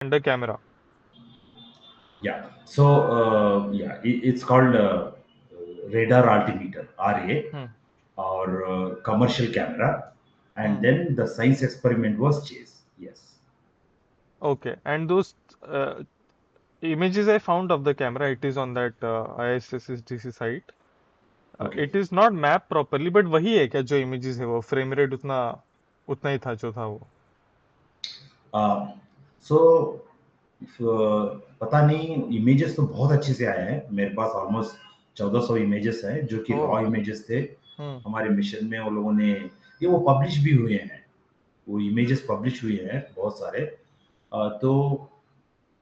and a camera. Yeah. So yeah, it's called radar altimeter (RA) Hmm. or commercial camera, and Hmm. then the science experiment was Chase. Yes. Okay, and those uh, images I found of the camera, it is on that ISSDC site. Okay. It is not mapped properly, but वही है क्या जो images है वो frame rate उतना उतना ही था जो था वो. सो पता नहीं, इमेजेस तो बहुत अच्छे से आए हैं मेरे पास, ऑलमोस्ट 1400 इमेजेस हैं जो कि रॉ Oh. इमेजेस थे। Hmm. हमारे मिशन में वो लोगों ने ये वो पब्लिश भी हुए हैं, वो इमेजेस पब्लिश हुए हैं बहुत सारे। तो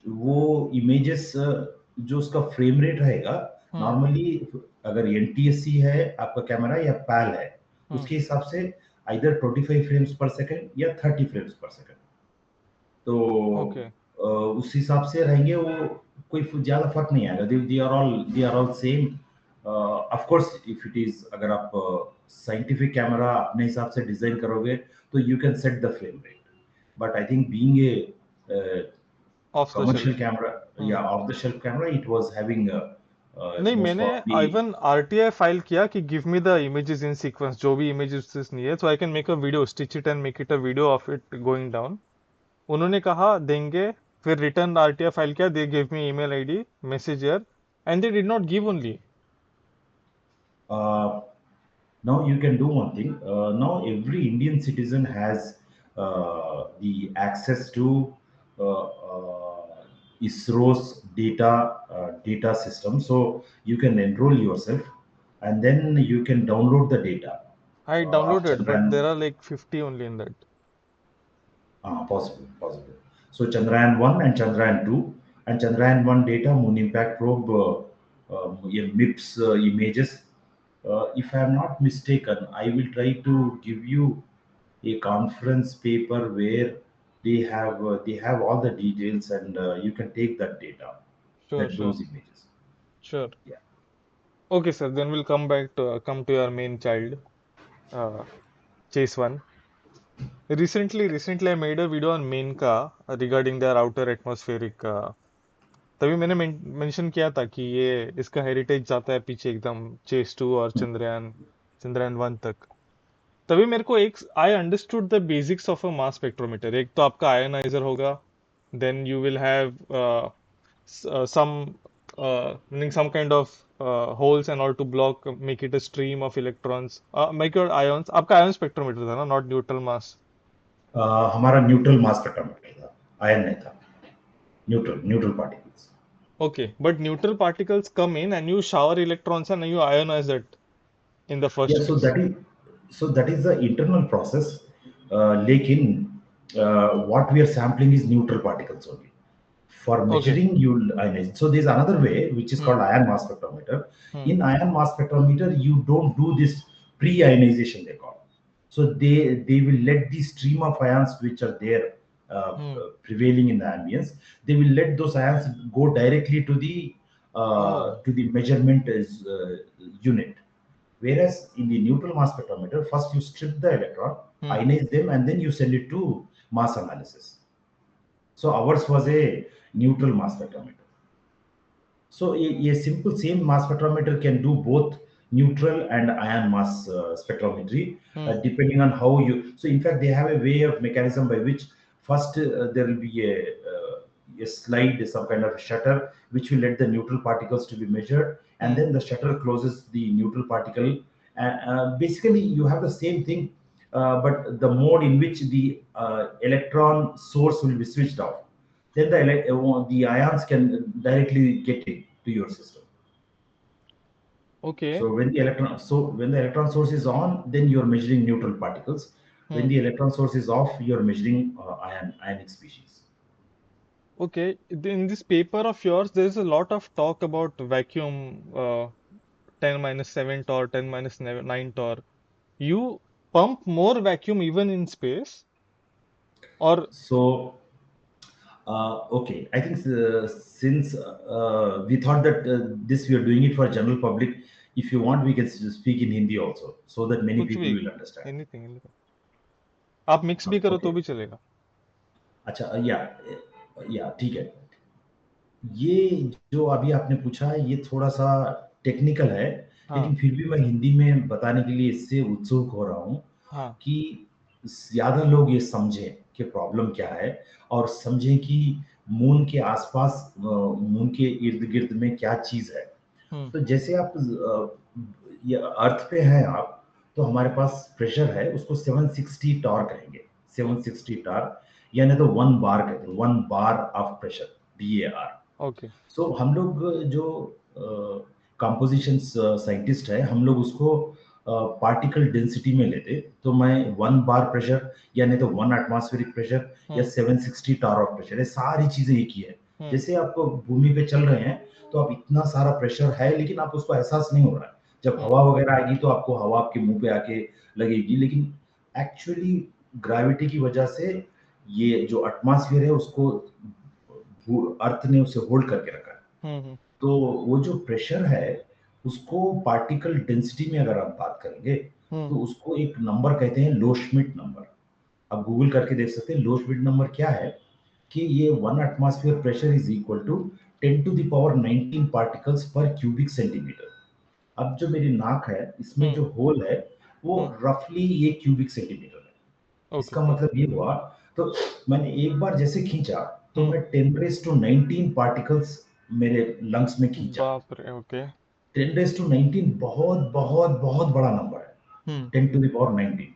वो इमेजेस जो उसका फ्रेम रेट रहेगा Hmm. नॉर्मली, अगर एनटीएससी है आपका कैमरा या पैल है, Hmm. उसके हिसाब से आइदर 25 फ्रेम्स पर सेकंड या 30 फ्रेम्स पर सेकंड। तो Okay. उस हिसाब से रहेंगे वो, कोई ज्यादा फर्क नहीं आएगा। They are all same. Of course if it is, अगर आप साइंटिफिक कैमरा अपने हिसाब से डिजाइन करोगे तो you can set the frame rate, but I think being a Off the commercial shelf. camera, Hmm. yeah, off the shelf camera, it was having नहीं, most मैंने probably even RTI file किया कि give me the images in sequence, जो भी images नहीं है, so I can make a video, stitch it and make it a video of it going down. उन्होंने कहा देंगे, फिर रिटर्न आरटीआई फाइल किया, they give me email ID, message here, and they did not give only. uh, now you can do one thing. Now every Indian citizen has the access to ISRO's data system, so you can enroll yourself, and then you can download the data I of downloaded but Chandrayaan. There are like 50 only in that. Possible, possible. So Chandrayaan 1 and Chandrayaan 2, and Chandrayaan 1 data Moon Impact Probe, yeah, MIPS images. If I am not mistaken, I will try to give you a conference paper where they have all the details, and you can take that data, sure that sure those images. Sure. Yeah. Okay sir, then will come back to come to your main child, chase one. Recently I made a video on Menka regarding their outer atmospheric, तभी मैंने mention किया था कि ये इसका heritage जाता है पीछे एकदम चेस टू और चंद्रयान वन तक। तभी मेरे को एक I understood the basics of a mass spectrometer. एक तो आपका आयोनाइजर होगा, then you will have some kind of holes and all to block, make it a stream of electrons, make your ions। आपका आयन स्पेक्ट्रोमीटर था ना, not neutral मास? हमारा neutral मास spectrometer था, ion नहीं था, neutral neutral particles. Okay, but neutral particles come in and you shower electrons and you ionize it in the Yeah, first place. so that is the internal process. Lekin what we are sampling is neutral particles only. For Okay. measuring, you'll ionize. So there's another way which is Hmm. called ion mass spectrometer. Hmm. In ion mass spectrometer, you don't do this pre-ionization, they call. So they will let the stream of ions which are there Hmm. prevailing in the ambience. They will let those ions go directly Oh. to the measurement is, unit. Whereas in the neutral mass spectrometer, first you strip the electron, Hmm. ionize them, and then you send it to mass analysis. So ours was a neutral mass spectrometer. So a simple same mass spectrometer can do both neutral and ion mass spectrometry, Hmm. depending on how you. So in fact, they have a way of mechanism by which first there will be a slide, some kind of shutter, which will let the neutral particles to be measured, and Hmm. then the shutter closes the neutral particle. Basically, you have the same thing, but the mode in which the electron source will be switched off, then the ions can directly get into your system. Okay. So when the electron source is on, then you're measuring neutral particles. When Hmm. the electron source is off, you're measuring ionic species. Okay. In this paper of yours, there is a lot of talk about vacuum, 10 minus 7 torr, 10 minus 9 torr. You pump more vacuum even in space, or So okay, I think since we thought that this we are doing it for general public, if you want, we can speak in Hindi also, so that many कुछ people भी, will understand. anything, anything। आप mix भी करो तो Okay. भी चलेगा। Acha, yeah. या ठीक है। ये जो अभी आपने पूछा है ये थोड़ा सा टेक्निकल है, हाँ लेकिन फिर भी मैं हिंदी में बताने के लिए इससे उत्सुक हो रहा हूँ हाँ। कि ज्यादा लोग ये समझें कि प्रॉब्लम क्या है, और समझें कि मून के आसपास, मून के इर्द गिर्द में क्या चीज है। हम्म तो जैसे आप ये अर्थ पे हैं आप, तो हमारे पास प्रेशर है, उसको 760 टॉर कहेंगे। 760 टॉर, यानी तो 1 बार कहते हैं, 1 बार ऑफ प्रेशर, BAR। ओके। सो हम लोग जो कंपोजिशन साइंटिस्ट है, हम लोग उसको पार्टिकल डेंसिटी में लेते। तो मैं 1 बार प्रेशर, यानी तो 1 एटमॉस्फेरिक प्रेशर, या हम्म 760 टॉर ऑफ प्रेशर, ये सारी चीजें एक ही है। हम्म जैसे आप भूमि पे चल रहे हैं, तो आप इतना सारा प्रेशर है, लेकिन आप उसको एहसास नहीं हो रहा है। जब हम्म हवा वगैरह आएगी तो आपको हवा आपके मुंह पे आके लगेगी, लेकिन एक्चुअली ग्रेविटी की वजह से ये जो एटमॉस्फेयर है उसको अर्थ ने उसे होल्ड करके रखा है। हम्म तो वो जो प्रेशर है, उसको पार्टिकल डेंसिटी में अगर आप बात करेंगे, हम्म तो उसको एक नंबर कहते हैं, लो श्मिट नंबर। आप गूगल करके देख सकते हैं लो श्मिट नंबर क्या है। कि ये 1 atmosphere pressure is equal to 10 to the power 19 particles पर क्यूबिक सेंटीमीटर। अब जो मेरी नाक है, इसमें हम्म जो होल है, वो हम्म। रफली ये क्यूबिक सेंटीमीटर है। ओके इसका ओके। मतलब ये हुआ, तो मैंने एक बार जैसे खींचा, तो हम्म। मैं 10 रेज टू 19 पार्टिकल्स मेरे लंग्स में खींचा। बाप रे। ओके। 10 रेज टू 19 बहुत बहुत बहुत बड़ा नंबर है। Hmm. 10 to the power 19।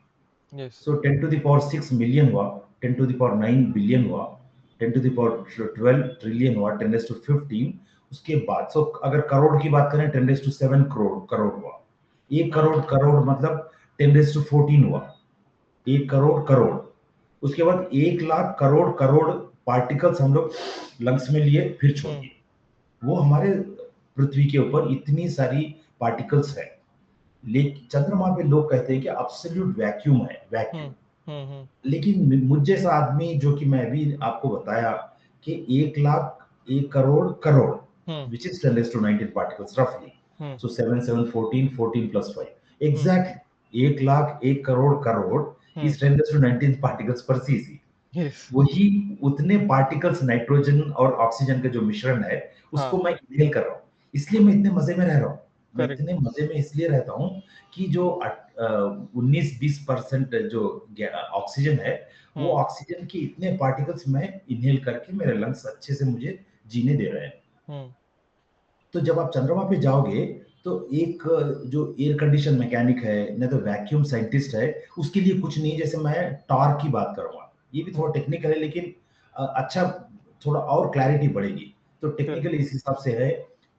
Yes. So 10 to the power 6 million हुआ, 10 टू द पावर 9 बिलियन हुआ, 10 टू द पावर 12 ट्रिलियन हुआ, 10 रेज टू 15। उसके बाद अगर करोड़ की बात करें, 10 रेज टू 7 करोड़ करोड़ हुआ। एक हम्म करोड़ करोड़ मतलब 10 रेज टू 14 हुआ। 1 करोड़ करोड़। उसके बाद 1 लाख करोड़ करोड़ पार्टिकल्स हम लोग लंग्स में लिए, फिर छोड़ हम्म दिए। वो हमारे पृथ्वी के ऊपर इतनी सारी पार्टिकल्स है। लेकिन चंद्रमा पे लोग कहते हैं कि एब्सोल्यूट वैक्यूम है, वैक्यूम। हम्म हम्म लेकिन मुझ जैसा आदमी, जो कि मैं भी आपको बताया कि 1 lakh 1 crore crore, hmm which is 10 raise to 19 particles रफली। Hmm so 7 7 14 14 + 5, hmm. Exactly 1 lakh 1 crore crore hmm. Is 10 raise to 19 particles per CC. Yes. वही उतने पार्टिकल्स नाइट्रोजन और ऑक्सीजन का जो मिश्रण है, हाँ। उसको मैं इनहेल कर रहा हूँ। इसलिए मैं इतने मजे में रह रहा हूँ। मैं करेक्ट। इतने मजे में इसलिए रहता हूँ कि जो 19-20% जो ऑक्सीजन है, वो हम्म ऑक्सीजन के इतने पार्टिकल्स मैं इनहेल करके मेरे लंग्स अच्छे से मुझे जीने दे रहे हैं। हम्म तो जब आप चंद्रमा पे जाओगे, तो एक जो एयर कंडीशन मैकेनिक है, नहीं तो वैक्यूम साइंटिस्ट है, उसके लिए कुछ नहीं। जैसे मैं टॉर्क की बात करूंगा, ये भी हम्म। थोड़ा टेक्निकल है, लेकिन अच्छा, थोड़ा और क्लैरिटी बढ़ेगी। तो करेक्ट। टेक्निकल इस हिसाब से है,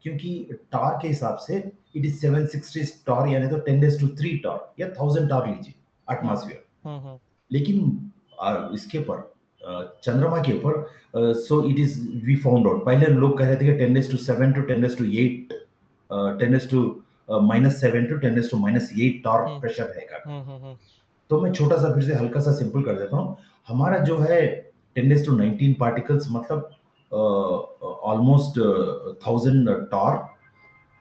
क्योंकि टॉर्क के हिसाब से इट इज 760 टॉर, यानी तो 10 रेज टू 3 टॉर, या 1000 टॉर लीजिए, हम्म एटमॉस्फेयर। हम्म। लेकिन इसके ऊपर, चंद्रमा के ऊपर, so it is, we found out, पहले लोग कह रहे थे कि 10 raise to 7 to 10 raise to 8, 10 raise to -7 to 10 raise to -8 torr hmm pressure रहेगा। हम्म। तो मैं छोटा सा फिर से हल्का सा सिंपल कर देता हूँ। हमारा जो है 10 रेज टू 19 पार्टिकल्स, मतलब ऑलमोस्ट 1000 टॉर।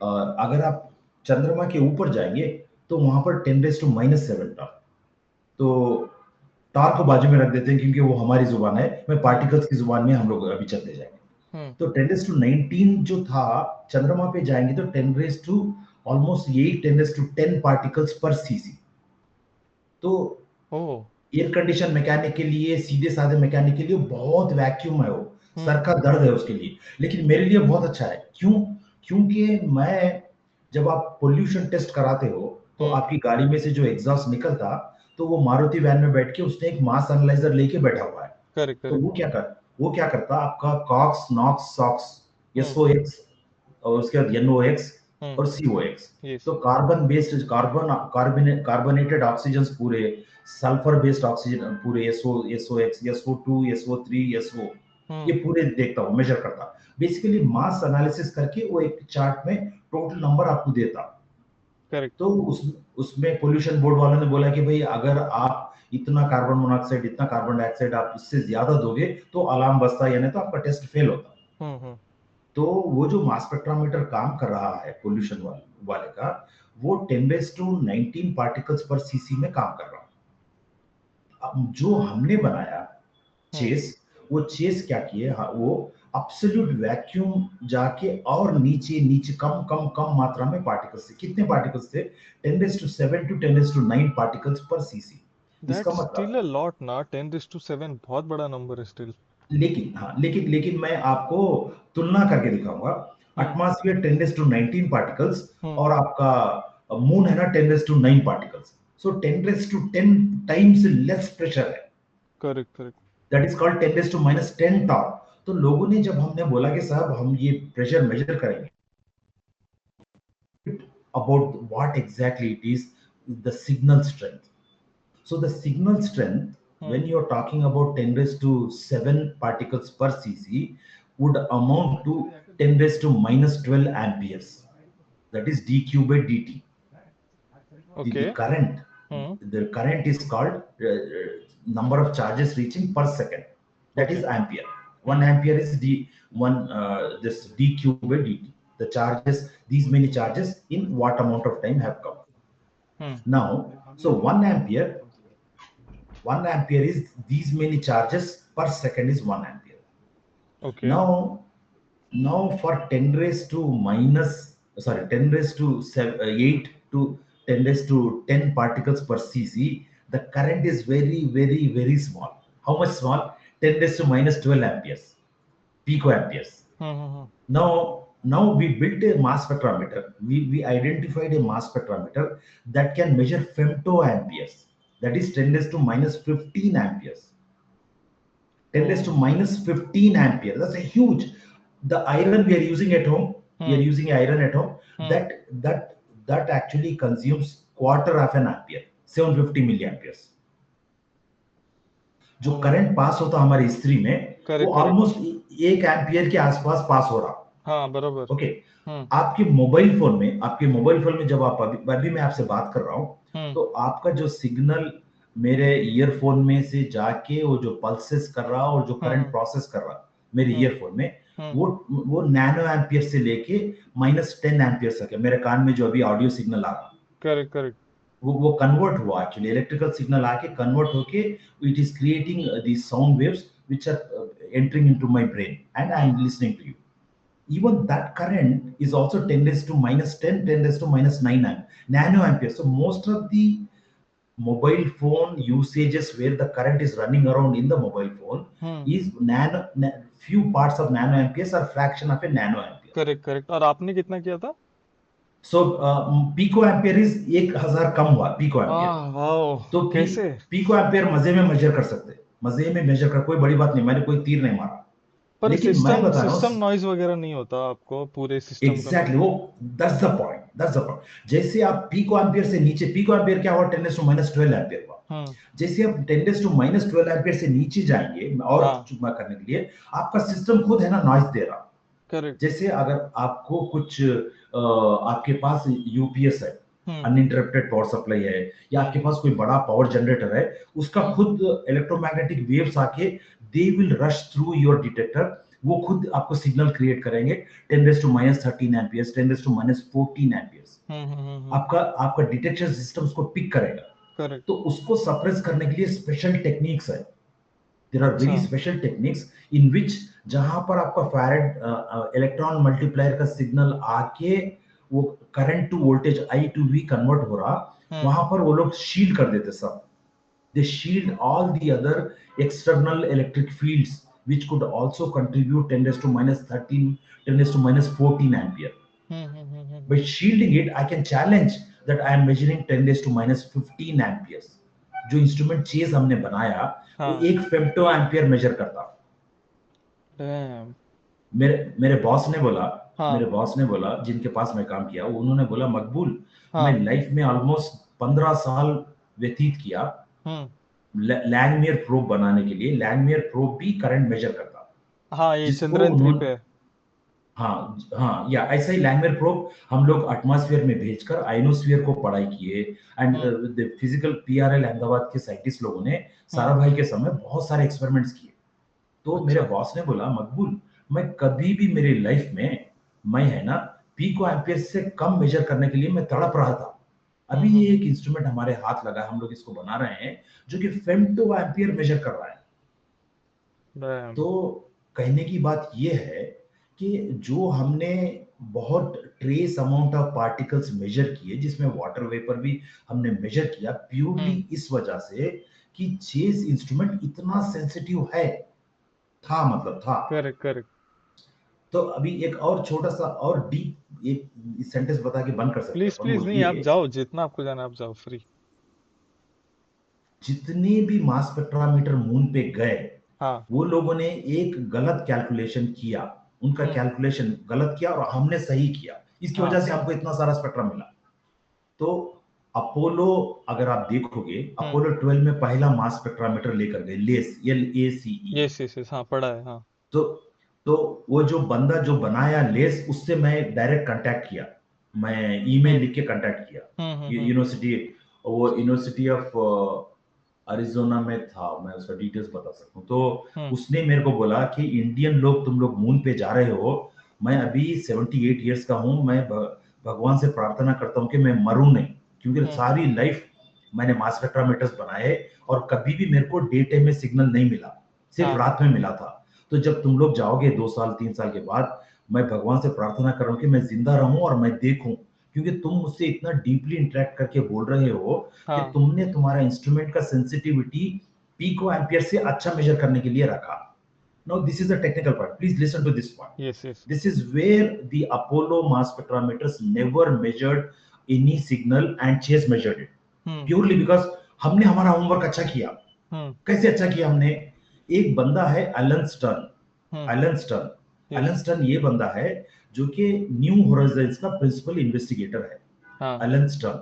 अगर आप चंद्रमा के ऊपर जाएंगे, तो वहां पर 10 रेज टू -7 टॉर। तो तार को बाजू में रख देते हैं, क्योंकि वो हमारी जुबान है, मैं हम्म पार्टिकल्स की जुबान में हम लोग अभी चलते जाएंगे। हम्म। तो 10 रेज टू 19 जो था, चंद्रमा पे जाएंगे तो 10 रेज टू ऑलमोस्ट, यही 10 raise to 10 particles per CC. तो ओह। एयर कंडीशन मैकेनिक के लिए, सीधे साधे मैकेनिक के लिए बहुत वैक्यूम है वो, सर हम्म का दर्द है उसके लिए। लेकिन मेरे लिए बहुत अच्छा है। क्यों? क्योंकि मैं, जब आप पोल्यूशन टेस्ट कराते हो, तो हम्म। आपकी गाड़ी में से जो एग्जॉस्ट निकलता, तो वो मारुति वैन में बैठ के उसने एक मास एनालाइजर लेके बैठा हुआ है। करेक्ट तो करेक्ट। वो क्या करता, आपका कॉक्स नॉक्स सॉक्स, हम्म SOX, और उसके बाद NOx हम्म। और COX। यस। तो कार्बन बेस्ड, कार्बोनेटेड ऑक्सीजन पूरे, सल्फर बेस्ड ऑक्सीजन पूरे, SOX, SO2, SO3, SO, ये हम्म। पूरे देखता हूँ, मेजर करता। बेसिकली मास एनालिसिस करके वो एक चार्ट में टोटल नंबर आपको देता। करेक्ट। तो उसमें पोल्यूशन बोर्ड वालों ने बोला कि भाई, अगर आप इतना कार्बन मोनोऑक्साइड, इतना कार्बन डाइऑक्साइड आप इससे ज्यादा दोगे, तो अलार्म बजता, यानी तो आपका टेस्ट फेल होता। हम्म। तो वो जो मास स्पेक्ट्रोमीटर काम कर रहा है पोल्यूशन वाले का, वो 10 raise to 19 particles per CC में काम कर रहा है। अब जो हमने बनाया हम्म चेस, वो चेस क्या किए, हाँ, वो अब्सोल्यूट वैक्यूम जाके और नीचे नीचे कम कम कम मात्रा में पार्टिकल्स थे। कितने पार्टिकल्स थे? 10⁷ to 10⁹ पार्टिकल्स पर सीसी। इसका दैट्स स्टिल मतलब, अ लॉट ना, 10⁷ बहुत बड़ा नंबर है स्टिल। लेकिन हाँ, लेकिन मैं आपको तुलना करके दिखाऊंगा। हम्म एटमॉस्फेयर 10⁻19 पार्टिकल्स, हम्म और आपका मून है ना 10⁹ पार्टिकल्स। सो 10⁻10 टाइम्स लेस प्रेशर है। Correct correct. That is called 10⁻10 torque. तो लोगों ने जब हमने बोला कि साहब हम ये प्रेशर मेजर करेंगे, about what exactly it is, the signal strength. So the signal strength, when hmm you're talking about 10⁷ particles per cc, would amount to 10⁻12 amperes. That is dq by dt. Okay. Hmm The current is called number of charges reaching per second. That okay. is ampere. One hmm ampere is d one this dq by dt. The charges, these many charges in what amount of time have come. Hmm Now, so 1 ampere is these many charges per second is 1 ampere. Okay. Now, now for 10 raised to minus, sorry, 10 raised to 8 to 10 raised to 10 particles per cc, the current is very, very, very small. How much small? 10 raised to minus 12 amperes, picoamperes. Hmm. Now we built a mass spectrometer. We identified a mass spectrometer that can measure femtoamperes. That is 10 raised to minus 15 amperes. 10 raised to hmm minus 15 amperes. That's a huge. The iron we are using at home, we are hmm using iron at home. Hmm That actually consumes quarter of an ampere, 750 milliamperes. जो current pass होता हमारी स्त्री में, वो correct correct. Almost 1 ampere के आसपास पास हो रहा। हाँ बराबर। ओके। हम्म आपके मोबाइल फोन में जब आप अभी मैं आपसे बात कर रहा हूं, हम्म तो आपका जो सिग्नल मेरे ईयरफोन में से जाके वो जो पल्सेस कर रहा और जो करंट हम्म प्रोसेस कर रहा मेरे हम्म ईयरफोन में, हम्म वो नैनो एम्पियर से लेके -10 एम्पियर तक है मेरे कान में जो अभी ऑडियो सिग्नल आ रहा। Correct correct. वो कन्वर्ट हुआ, एक्चुअली इलेक्ट्रिकल सिग्नल आके कन्वर्ट होके it is creating the sound waves which are entering into my brain and I hmm am listening to you. Even that current is also 10 raised to minus 10, 10 raised to minus 9 nanoampere. So most of the mobile phone usages where the current is running around in the mobile phone hmm is few parts of nanoamperes or fraction of a nanoampere. Correct correct. और आपने कितना किया था? So pico ampere is 1000 कम हुआ pico ampere. Wow. तो कैसे? pico ampere मजे में मेजर कर सकते हैं, मजे में मेजर कर, कोई बड़ी बात नहीं, मैंने कोई तीर नहीं मारा। पर लेकिन मैं सिस्टम बता रहा सिस्टम हूँ, नॉइज वगैरह नहीं होता आपको पूरे सिस्टम का एग्जैक्टली नॉइज? वो, दैट्स द पॉइंट। जैसे आप पिको एम्पियर से नीचे, पिको एम्पियर क्या हुआ, 10⁻12 एम्पियर हुआ। हम्म जैसे आप 10⁻12 एम्पियर से नीचे जाएंगे और हाँ चुपा करने के लिए, आपका सिस्टम खुद है ना नॉइज दे रहा। करेक्ट। जैसे अगर आपको कुछ आपके पास यूपीएस है, हम्म अनइंटरप्टेड पावर सप्लाई है, या आपके पास कोई बड़ा पावर जनरेटर है, उसका हम्म खुद इलेक्ट्रोमैग्नेटिक वेव्स आके they will rush through your detector, वो खुद आपको सिग्नल क्रिएट करेंगे 10⁻13 एम्पियर्स, 10⁻14 एम्पियर्स। आपका आपका डिटेक्शन सिस्टम उसको पिक करेगा। करेक्ट। तो उसको सप्रेस करने के लिए स्पेशल टेक्निक्स है। देयर आर अच्छा। Very special techniques in which, जहां पर आपका फैराड इलेक्ट्रॉन मल्टीप्लायर का सिग्नल आके वो current to voltage I to V convert हो रहा, हम्म वहां पर वो लोग शील्ड कर देते सब। They shield all the other external electric fields which could also contribute 10⁻13, 10⁻14 ampere. By hmm. shielding it, I can challenge that I am measuring 10⁻15 amperes. जो इंस्ट्रूमेंट चेज हमने बनाया, वो हाँ। 1 फेम्टो एम्पियर मेजर करता। Dam. मेरे boss ने बोला, हाँ जिनके पास मैं काम किया, उन्होंने बोला, मकबूल, मैं हाँ। लाइफ में ऑलमोस्ट 15 साल व्यतीत किया हम्म। लैंगमियर प्रोब बनाने के लिए। लैंगमियर प्रोब भी करंट मेजर करता, हाँ ये जिसको चंद्रयान 3 उन्होंने, पे है। हाँ हाँ, या ऐसा ही लैंगमियर प्रोब हम लोग एटमॉस्फेयर में भेजकर आयनोस्फीयर को पढ़ाई किए। And hmm physical PRL Ahmedabad के साइंटिस्ट लोगों ने हम्म। साराभाई के समय बहुत सारे एक्सपेरिमेंट्स किए। तो मेरे अच्छा। बॉस ने बोला, मकबूल, मैं कभी भी मेरी लाइफ में, मैं है ना पीको एम्पियर से कम मेजर करने के लिए मैं तड़प रहा था। अभी ये एक हम्म। इंस्ट्रूमेंट हमारे हाथ लगा, हम लोग इसको बना रहे हैं जो कि फेम्टो एम्पियर मेजर कर रहा है। डैम। तो कहने की बात ये है कि जो हमने बहुत trace amount of particles measure किए, जिसमें वाटर वेपर भी हमने मेजर किया, प्योरली हम्म। इस वजह से कि चेस इंस्ट्रूमेंट इतना सेंसिटिव है, था मतलब था। Correct correct. तो अभी एक और छोटा सा और डीप एक सेंटेंस बता के बंद कर सकते हैं प्लीज अपन, वो प्लीज, नहीं आप ये, जाओ, जितना आपको जाना आप जाओ, फ्री। जितने भी मास स्पेक्ट्रोमीटर मून पे गए, हाँ। वो लोगों ने एक गलत कैलकुलेशन किया, उनका हम्म। कैलकुलेशन गलत किया और हमने सही किया, इसकी हाँ। वजह से हमको इतना सारा स्पेक्ट्रम मिला। तो अपोलो, अगर आप देखोगे, हम्म। अपोलो 12 में पहला मास स्पेक्ट्रोमीटर लेकर गए, लेस, LACE। यस, हाँ पढ़ा है, हाँ। तो तो वो जो बंदा जो बनाया लेस, उससे मैं डायरेक्ट कांटेक्ट किया, मैं ईमेल हम्म लिख के कांटेक्ट किया। हम्म। यूनिवर्सिटी, वो यूनिवर्सिटी ऑफ अरिजोना में था, मैं उसका डिटेल्स बता सकता हूँ। तो हम्म उसने मेरे को बोला कि इंडियन लोग, तुम लोग मून पे जा रहे हो, मैं अभी 78 ईयर्स का हूँ, मैं भगवान से प्रार्थना करता हूँ कि मैं मरूं नहीं, क्योंकि हम्म। सारी लाइफ मैंने मास स्पेक्ट्रोमीटर्स बनाए और कभी भी मेरे को डे टाइम में सिग्नल नहीं मिला, सिर्फ हाँ। रात में मिला था। तो जब तुम लोग जाओगे 2 साल 3 साल के बाद, मैं भगवान से प्रार्थना कर रहा हूँ कि मैं जिंदा रहूं और मैं देखूं, क्योंकि तुम मुझसे इतना डीपली इंटरेक्ट करके बोल रहे हो कि हाँ। तुमने तुम्हारा इंस्ट्रूमेंट का सेंसिटिविटी पिको एम्पियर से अच्छा मेजर करने के लिए रखा। Now this is a technical part. Please listen to this point. Yes yes. This is where the Apollo mass spectrometers never measured any signal and Chase measured it. Hmm Purely because हमने हमारा homework अच्छा किया। हम्म। कैसे अच्छा किया हमने? एक बंदा है Alan Stern. Hmm. Alan Stern, Alan yes. Stern ये बंदा है जो कि न्यू होराइजन्स का प्रिंसिपल इन्वेस्टिगेटर है। हाँ। Alan Stern,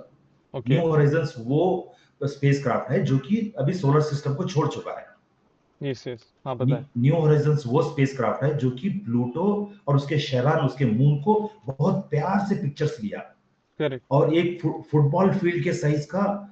New okay. Horizons वो स्पेसक्राफ्ट है जो कि अभी सोलर सिस्टम को छोड़ चुका है। यस यस, हाँ पता है। न्यू होराइजन्स वो स्पेसक्राफ्ट है जो कि प्लूटो और उसके शहरान, उसके मून को बहुत प्यार से पिक्चर्स लिया, करेक्ट। और एक फुटबॉल फील्ड के साइज का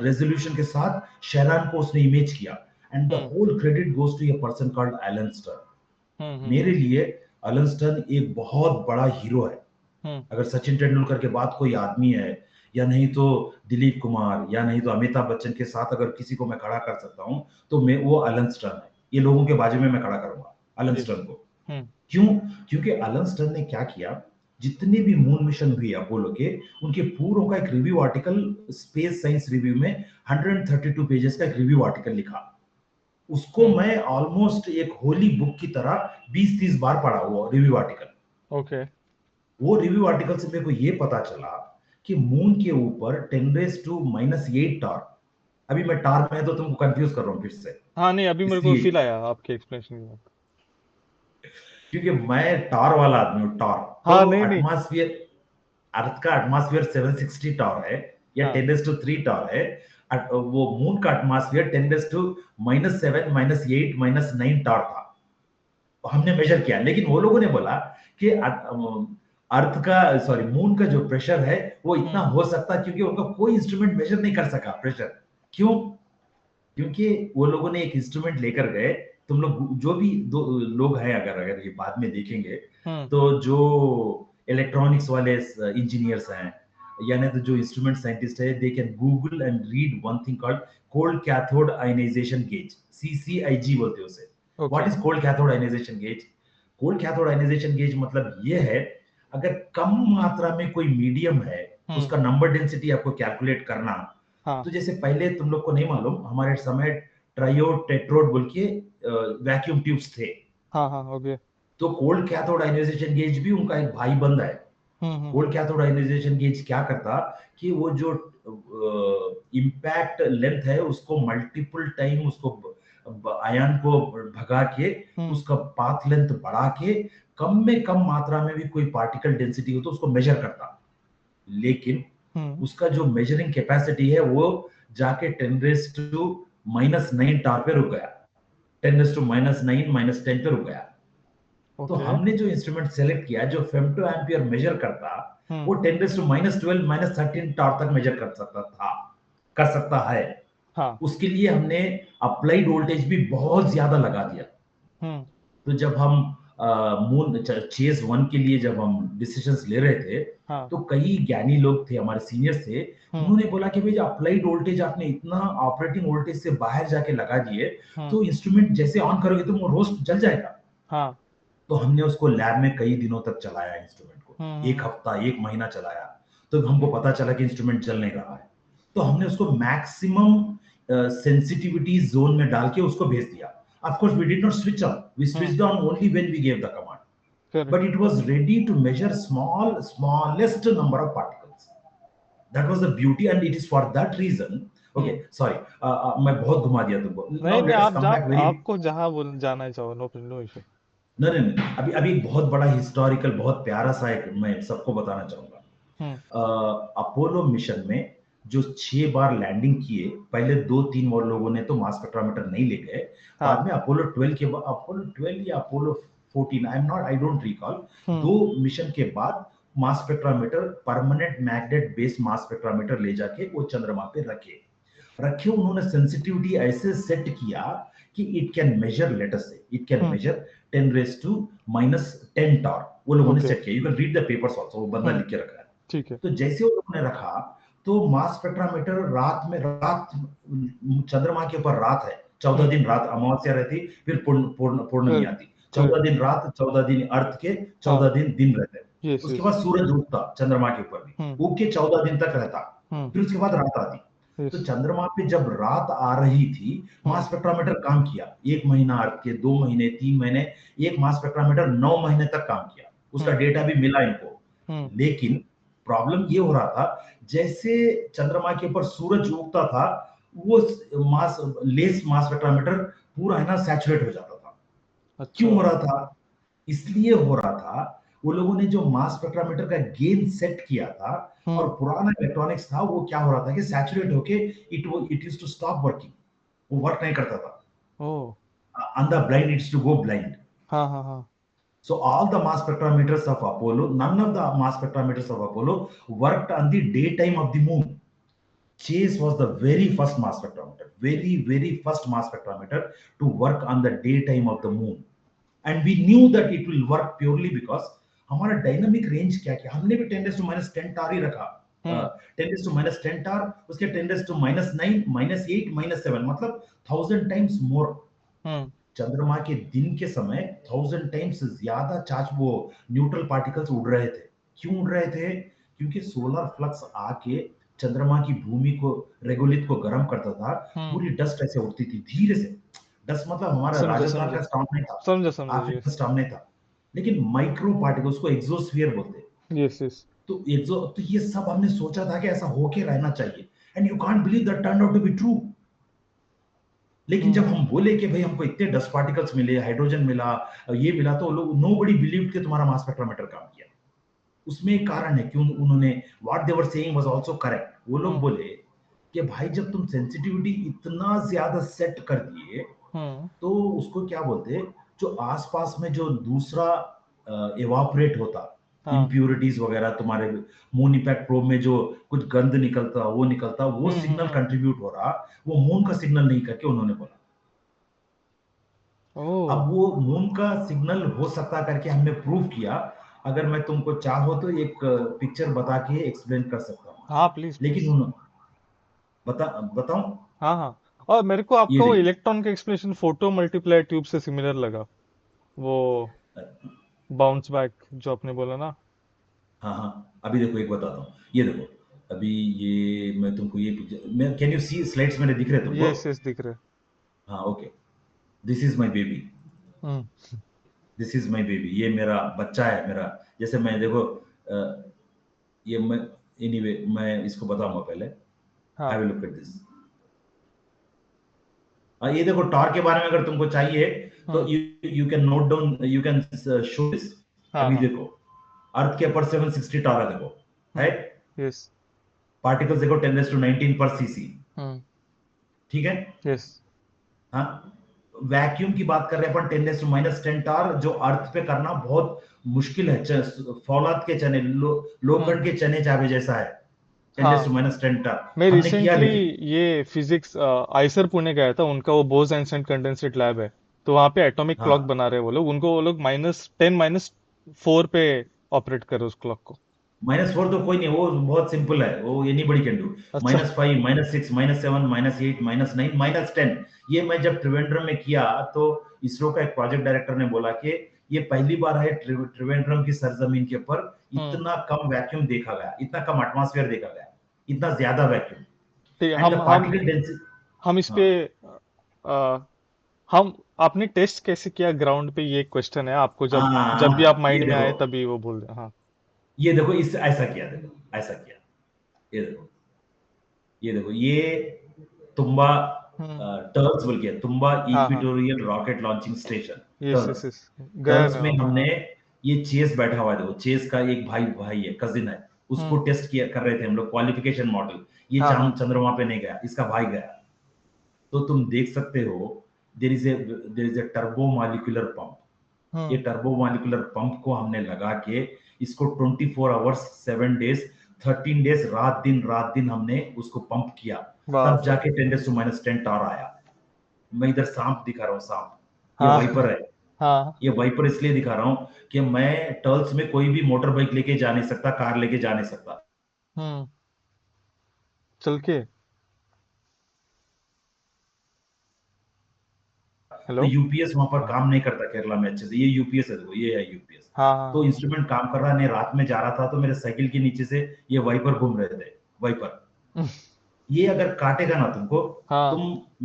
रेजोल्यूशन के साथ शहरान को उसने इमेज किया। And the hmm whole credit goes to a person called Alan Stern. मेरे हम्म। लिए एलन स्टर्न एक बहुत बड़ा हीरो है। हम्म। अगर सचिन तेंदुलकर के बाद कोई आदमी है, या नहीं तो दिलीप कुमार, या नहीं तो अमिताभ बच्चन के साथ अगर किसी को मैं खड़ा कर सकता हूं, तो मैं वो एलन स्टर्न है। ये लोगों के बाजू में मैं खड़ा करूंगा एलन यस। स्टर्न को। हम्म क्यों? क्योंकि एलन स्टर्न ने क्या किया, जितने भी मून मिशन हुए अपोलो के, उनके पूरों का एक review article, space science review में 132 पेजेस का एक रिव्यू आर्टिकल लिखा। उसको हम्म। मैं ऑलमोस्ट एक होली बुक की तरह 20-30 बार पढ़ा, हुआ रिव्यू आर्टिकल। ओके। वो रिव्यू आर्टिकल से मेरे को ये पता चला कि मून के ऊपर 10⁻⁻8 टार, अभी मैं टार में है तो तुमको कंफ्यूज कर रहा हूं फिर से, हाँ नहीं, अभी मेरे को इसलिए फील आया आपके एक्सप्लेनेशन के बाद। क्योंकि मैं टार वाला आदमी हूँ, टार। तो हाँ नहीं नहीं। एटमॉस्फेयर, अर्थ का एटमॉस्फेयर 760 टार है, या हाँ। 10⁻3 टार है। वो मून का एटमॉस्फेयर 10⁻⁻7 -8 -9 टार था। हमने मेजर किया, लेकिन वो लोगों ने बोला कि अर्थ का, सॉरी, मून का जो प्रेशर है वो इतना हम्म हो सकता, क्योंकि उनका कोई इंस्ट्रूमेंट मेजर नहीं कर सका प्रेशर। क्यों? क्योंकि वो लोगों ने एक इंस्ट्रूमेंट लेकर गए। तुम लोग जो भी दो लोग हैं, अगर अगर ये बाद में देखेंगे, हम्म। तो जो इलेक्ट्रॉनिक्स वाले इंजीनियर्स हैं, यानी तो जो इंस्ट्रूमेंट साइंटिस्ट है, they can Google and read one thing called cold cathode ionisation gauge, CCIG बोलते हैं उसे। What okay. Is cold cathode ionisation gauge? Cold cathode ionisation gauge मतलब ये है, अगर कम मात्रा में कोई मीडियम है, हम्म। उसका नंबर डेंसिटी आपको कैलकुलेट करना। हाँ तो जैसे पहले तुम लोग को नहीं मालूम, हमारे समय ट्रायोड टेट्रोड बोल के वैक्यूम ट्यूब्स थे। हाँ हाँ। ओके। तो कोल्ड कैथोड आयनाइजेशन गेज भी उनका एक भाई बंद है। कोल्ड हम्म। कैथोड आयनाइजेशन गेज क्या करता कि वो जो इम्पैक्ट लेंथ है उसको मल्टीपल टाइम, उसको आयन को भगा के, हम्म उसका पाथ लेंथ बढ़ा के, कम में कम मात्रा में भी कोई पार्टिकल डेंसिटी हो तो उसको मेजर करता। लेकिन हम्म। उसका जो मेजरिंग कैपेसिटी है वो जाके 10⁻⁻9 टार पे रुक गया, 10⁻⁻9 -10 पे रुक गया। तो ओके। हमने जो इंस्ट्रूमेंट सेलेक्ट किया जो फेम्टो एम्पियर मेजर करता, वो हम्म। 10⁻12 -13 टार तक मेजर कर सकता था, कर सकता है। हाँ। उसके लिए हमने अप्लाइड वोल्टेज भी बहुत ज्यादा लगा दिया। हम्म तो जब हम मून चेस वन के लिए जब हम डिसीजंस ले रहे थे, हाँ। तो कई ज्ञानी लोग थे, हमारे सीनियर्स थे, हम्म। उन्होंने बोला कि भाई अप्लाइड वोल्टेज आपने इतना ऑपरेटिंग वोल्टेज से बाहर जाके लगा दिए, हम्म। तो इंस्ट्रूमेंट जैसे ऑन करोगे तो वो रोस्ट जल जाएगा। हाँ। तो हमने उसको लैब में कई दिनों तक चलाया इंस्ट्रूमेंट को, एक हम्म। हफ्ता एक महीना चलाया, तो हमको पता चला कि इंस्ट्रूमेंट जल नहीं रहा है। तो हमने उसको मैक्सिमम सेंसिटिविटी जोन में डाल के उसको भेज दिया। Of course we did not switch on, we hmm. Switched on only when we gave the command, correct. but it was ready to measure smallest number of particles. That was the beauty, and it is for that reason. Okay, hmm. sorry, मैं बहुत घुमा दिया तुमको। नहीं Now नहीं, let us आप come back very, आपको जहाँ बोल जाना चाहो, नो नो इशू। नहीं नहीं नहीं, अभी अभी एक बहुत बड़ा हिस्टोरिकल, बहुत प्यारा सा एक मैं सबको बताना चाहूंगा। हम्म। अपोलो मिशन में जो 6 बार लैंडिंग किए, पहले 2-3 और लोगों ने तो मास स्पेक्ट्रोमीटर नहीं ले गए। हाँ। बाद में अपोलो 12 के बाद, अपोलो 12 या Apollo 14, I don't recall, hmm. 2 mission के बाद मास स्पेक्ट्रोमीटर, परमानेंट मैग्नेट बेस्ड मास स्पेक्ट्रोमीटर ले जाके वो चंद्रमा पे रखे रखे उन्होंने सेंसिटिविटी ऐसे सेट किया कि it can measure, let us say it can hmm. Measure 10 raise to minus 10 torr, वो लोगों ने ओके। सेट किया। You can read the papers also, वो बंदा हम्म। लिख के रखा है। ठीक है। तो जैसे वो लोगों ने रखा, तो मास स्पेक्ट्रोमीटर चंद्रमा के ऊपर रात है, 14 दिन रात, अमावस्या रहती, फिर पूर्णमी करेक्ट। आती, चौदह करेक्ट। दिन रात, 14 दिन अर्थ के, हाँ। 14 दिन दिन रहते। यस उसके यस। बाद सूरज उगता चंद्रमा के ऊपर भी, हम्म। उग के 14 दिन तक रहता, हम्म। फिर उसके बाद रात आती। तो यस। चंद्रमा पे जब रात आ रही थी, मास हम्म। स्पेक्ट्रोमीटर काम किया, 1 महीना अर्थ के, 2 महीने, 3 महीने, एक मास स्पेक्ट्रोमीटर 9 महीने तक काम किया, उसका हम्म। डेटा भी मिला इनको। हम्म। लेकिन प्रॉब्लम ये हो रहा था, जैसे चंद्रमा के ऊपर सूरज उगता था, वो मास लेस मास स्पेक्ट्रोमीटर पूरा है ना सैचुरेट हो जाता था। अच्छा। क्यों हो रहा था? इसलिए हो रहा था, वो लोगों ने जो मास स्पेक्ट्रोमीटर का गेन सेट किया था, और हम्म। पुराना इलेक्ट्रॉनिक्स था, वो क्या हो रहा था कि सैचुरेट होके it used to stop working, वो वर्क नहीं करता था। ओ। अंधा blind needs to go blind. हाँ हाँ हाँ। So all the mass spectrometers of Apollo, none of the mass spectrometers of Apollo worked on the daytime of the moon. Chase was the very first mass spectrometer, very first mass spectrometer to work on the daytime of the moon. And we knew that it will work purely because हमारा dynamic range क्या क्या, हमने भी 10 to -10 टार ही रखा। हम्म। 10 to -10 टार, उसके 10 to -9, -8, -7, मतलब 1000 times more. हम्म। चंद्रमा के दिन के समय 1000 टाइम्स ज्यादा चार्ज, वो न्यूट्रल पार्टिकल्स उड़ रहे थे। क्यों उड़ रहे थे? क्योंकि सोलर फ्लक्स आके चंद्रमा की भूमि को, रेगोलिथ को गर्म करता था। हम्म। पूरी डस्ट ऐसे उड़ती थी धीरे से। डस्ट मतलब हमारा समझा राजस्थान समझा। का स्टॉर्म नहीं था, समझा समझा। अफ्रीका का यस। स्टॉर्म नहीं था, लेकिन माइक्रो पार्टिकल्स को एक्सोस्फीयर बोलते हैं। Yes yes. तो ये सब हमने सोचा था कि ऐसा होके रहना चाहिए, and you can't believe that turn out to be true. लेकिन जब हम्म। हम बोले कि भाई हमको इतने डस्ट पार्टिकल्स मिले, हाइड्रोजन मिला, ये मिला, तो लोग, नोबडी बिलीव्ड कि तुम्हारा मास स्पेक्ट्रोमीटर काम किया। उसमें एक कारण है कि उन्होंने, what they were saying was also correct. वो लोग हम्म। बोले कि भाई जब तुम सेंसिटिविटी इतना ज्यादा सेट कर दिए, हम्म। तो उसको क्या बोलते, जो आसपास में जो दूसरा इवापोरेट होता, हाँ। इम्प्यूरिटीज वगैरह तुम्हारे मून इम्पैक्ट प्रोब में जो कुछ गंद निकलता, वो सिग्नल हम्म। कंट्रीब्यूट हो रहा, वो मून का सिग्नल नहीं करके उन्होंने बोला। ओ। अब वो मून का सिग्नल हो सकता करके हमने प्रूव किया। अगर मैं तुमको चाहो तो एक पिक्चर बता के एक्सप्लेन कर सकता हूँ, हाँ प्लीज लेकिन प्लीज। बताऊं? हाँ हाँ। और मेरे को ये आपका वो देखिए। इलेक्ट्रॉन का एक्सप्लेनेशन फोटो मल्टीप्लाई ट्यूब से सिमिलर लगा, वो बाउंस बैक जो आपने बोला ना। हाँ हाँ, अभी देखो एक बताता हूँ, ये देखो। अभी ये मैं तुमको ये पिक्चर, मैं, कैन यू सी स्लाइड्स मेरे दिख रहे तुमको? यस यस, दिख रहे। हाँ, okay. This is my baby, hmm. This is my baby, ये मेरा बच्चा है मेरा। जैसे मैं देखो, ये मैं, एनीवे मैं इसको बताऊंगा पहले। हाँ have a look at this. ये देखो, टॉर के बारे में अगर तुमको चाहिए, तो hmm. You can note down, you can show this. हाँ अभी हाँ। देखो, अर्थ के ऊपर 760 टॉर है, देखो, है। हम्म। यस। पार्टिकल्स देखो 10 to 19 पर सीसी। हम्म। ठीक है। यस। हाँ, वैक्यूम की बात कर रहे हैं अपन, 10 to -10 टॉर, जो अर्थ पे करना बहुत मुश्किल है। फौलाद के चने, लोखंड हम्म। के चने चावे जैसा है। टेन हाँ। टू माइनस टेन टॉर मैं हमने किया, रिसेंटली लेकिन ये फिजिक्स आइसर पुणे गया था, उनका वो बोज एंड कंडेंसेट लैब है। तो वहां पे एटॉमिक क्लॉक हाँ, बना रहे हैं वो लोग, उनको वो लोग -10 -4 पे ऑपरेट करे उस क्लॉक को। -4 तो कोई नहीं, वो बहुत सिंपल है, वो एनीबॉडी कैन डू। अच्छा। -5, -6, -7, -8, -9, -10। ये मैं जब त्रिवेंद्रम में किया, तो इसरो का एक प्रोजेक्ट डायरेक्टर ने बोला कि ये पहली बार है त्रिवेंद्रम की सरजमीन के ऊपर हम्म। इतना कम वैक्यूम देखा गया, इतना कम एटमॉस्फेयर देखा गया, इतना ज्यादा वैक्यूम। ठीक है। And the particle density. हम इस पे हाँ, अ, हम आपने टेस्ट कैसे किया ग्राउंड पे, ये क्वेश्चन है आपको, जब भी आप ये माइंड में देखो, आए तभी वो बोल दें। हाँ। ये देखो, इस ऐसा किया, देखो ऐसा किया, ये देखो, ये देखो, ये तुम्बा हम्म। टर्ल्स बोल के, तुम्बा हाँ हाँ। Equatorial rocket launching station. Yes yes TERLS. Yes. गया टर्ल्स मैं में वहाँ पे। हमने, हाँ। ये चेस बैठा हुआ है, देखो चेस का एक भाई भाई है, कजिन है, उसको हम्म। टेस्ट किया कर रहे थे हम लोग, क्वालिफिकेशन मॉडल। ये हाँ हाँ। चांद चंद्रमा पे नहीं गया, इसका भाई गया। तो तुम देख सकते हो, there is a turbo molecular pump. ये हम्म। टर्बो मॉलिक्यूलर पंप को हमने लगा के, इसको 24 आवर्स 7 डेज, 13 डेज, रात दिन हमने उसको पंप किया। तब बाप रे। जाके 10 - 10 टॉर आया। मैं इधर सांप दिखा रहा हूँ, सांप। ये हाँ वाइपर है। हाँ। ये वाइपर इसलिए दिखा रहा हूँ कि मैं टर्ल्स में कोई भी मोटर बाइक लेके जा नहीं सकता, कार लेके जा नहीं सकता। हम्म। चल के। तो हेलो। यूपीएस वहां पर काम नहीं करता केरला में अच्छे से। ये यूपीएस है, देखो ये है यूपीएस। हाँ हाँ तो हाँ। इंस्ट्रूमेंट काम कर रहा है नहीं, रात में जा रहा था, तो मेरे साइकिल के नीचे से ये वाइपर घूम रहे थे। वाइपर, ये अगर काटेगा ना तुमको, तुम,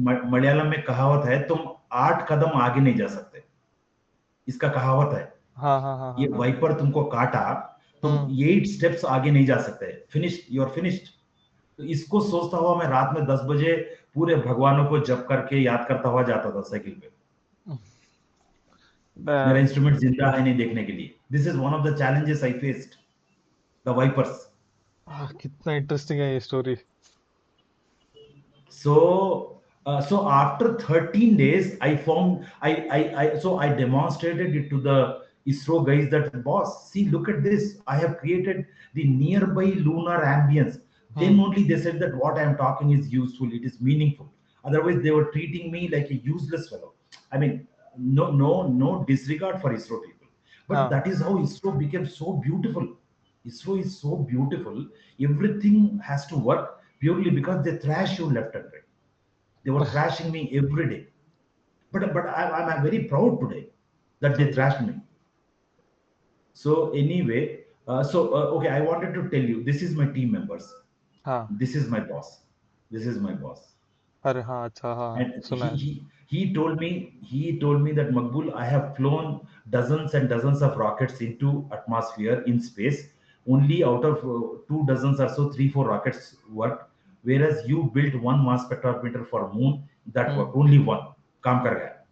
हाँ मलयालम में कहावत है, तुम 8 कदम आगे नहीं जा सकते, इसका कहावत है। हाँ हाँ हाँ हाँ ये हाँ। वाइपर तुमको काटा, तुम हम्म। 8 स्टेप्स आगे नहीं जा सकते, फिनिश्ड, यू आर फिनिश्ड। तो इसको सोचता हुआ मैं रात में 10 बजे पूरे भगवानों को जप करके याद करता हुआ जाता था साइकिल पे। मेरा अ, इंस्ट्रूमेंट जिंदा है नहीं देखने के लिए। This is one of the challenges I faced, the wipers. कितना इंटरेस्टिंग है ये story. So after 13 days, I demonstrated it to the ISRO guys that, boss, see, look at this. I have created the nearby lunar ambience. Then hmm. only they said that what I am talking is useful, it is meaningful. Otherwise, they were treating me like a useless fellow. I mean, no disregard for ISRO people. But हाँ that is how ISRO became so beautiful. ISRO is so beautiful. Everything has to work purely because they thrash you left and right. They were thrashing me every day. I'm very proud today that they समझा। thrashed me. So anyway, okay, I wanted to tell you, this is my team members. हाँ। This is my boss. This is my boss. अरे हाँ, अच्छा, हाँ And सुना है। he told me that, Makbul, I have flown dozens and dozens of rockets into atmosphere in space. Only out of 2 dozens or so, 3 4 rockets worked, whereas you built one mass spectrometer for moon that hmm. worked, only one काम कर गया।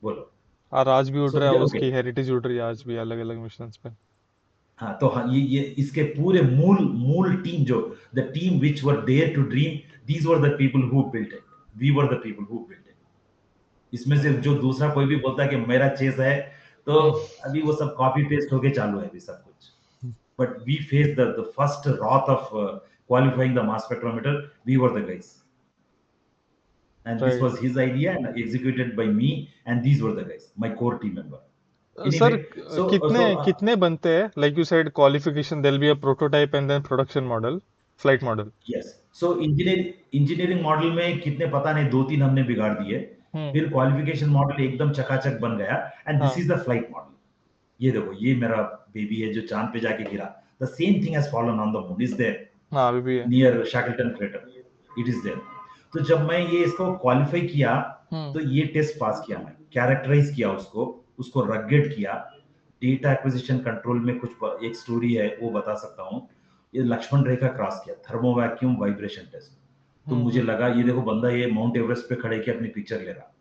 बोलो। और आज भी उड़ So रहा है, okay, उसकी हेरिटेज उड़ रही है आज भी अलग अलग मिशन पे। हाँ, तो हाँ, ये इसके पूरे मूल मूल टीम, जो the team which were there to dream, these were the people who built it. We were the people who built it. इसमें से अरे। जो दूसरा कोई भी बोलता है कि मेरा चेस है, तो हम्म। अभी वो सब कॉपी पेस्ट होके चालू है अभी सब कुछ। But we face the first wrath of qualifying the mass spectrometer. We were the guys, and this right. was his idea and executed by me, and these were the guys, my core team member. Sir, Anyway, कितने कितने बनते हैं, like you said qualification, there be a prototype and then production model, flight model. Yes, so engineering model में कितने पता नहीं, 2 3 हमने बिगाड़ दिए। हम्म। फिर क्वालिफिकेशन मॉडल एकदम चकाचक बन गया। एंड दिस हाँ इज द फ्लाइट मॉडल। ये देखो, ये मेरा बेबी है जो चांद पे जाके गिरा। The same thing has fallen on the moon, is there हाँ, अभी भी है। Near Shackleton crater. It is there. तो जब मैं ये इसको क्वालिफाई किया, हम्म। तो ये टेस्ट पास किया, मैं कैरेक्टराइज किया उसको, उसको रगेड किया। डेटा एक्विजिशन कंट्रोल में कुछ एक स्टोरी है, वो बता सकता हूँ। ये लक्ष्मण रेखा क्रॉस किया, थर्मो वैक्यूम वाइब्रेशन टेस्ट। तो मुझे हम्म। लगा, ये देखो बंदा ये माउंट एवरेस्ट पे खड़े के अपनी पिक्चर ले रहा।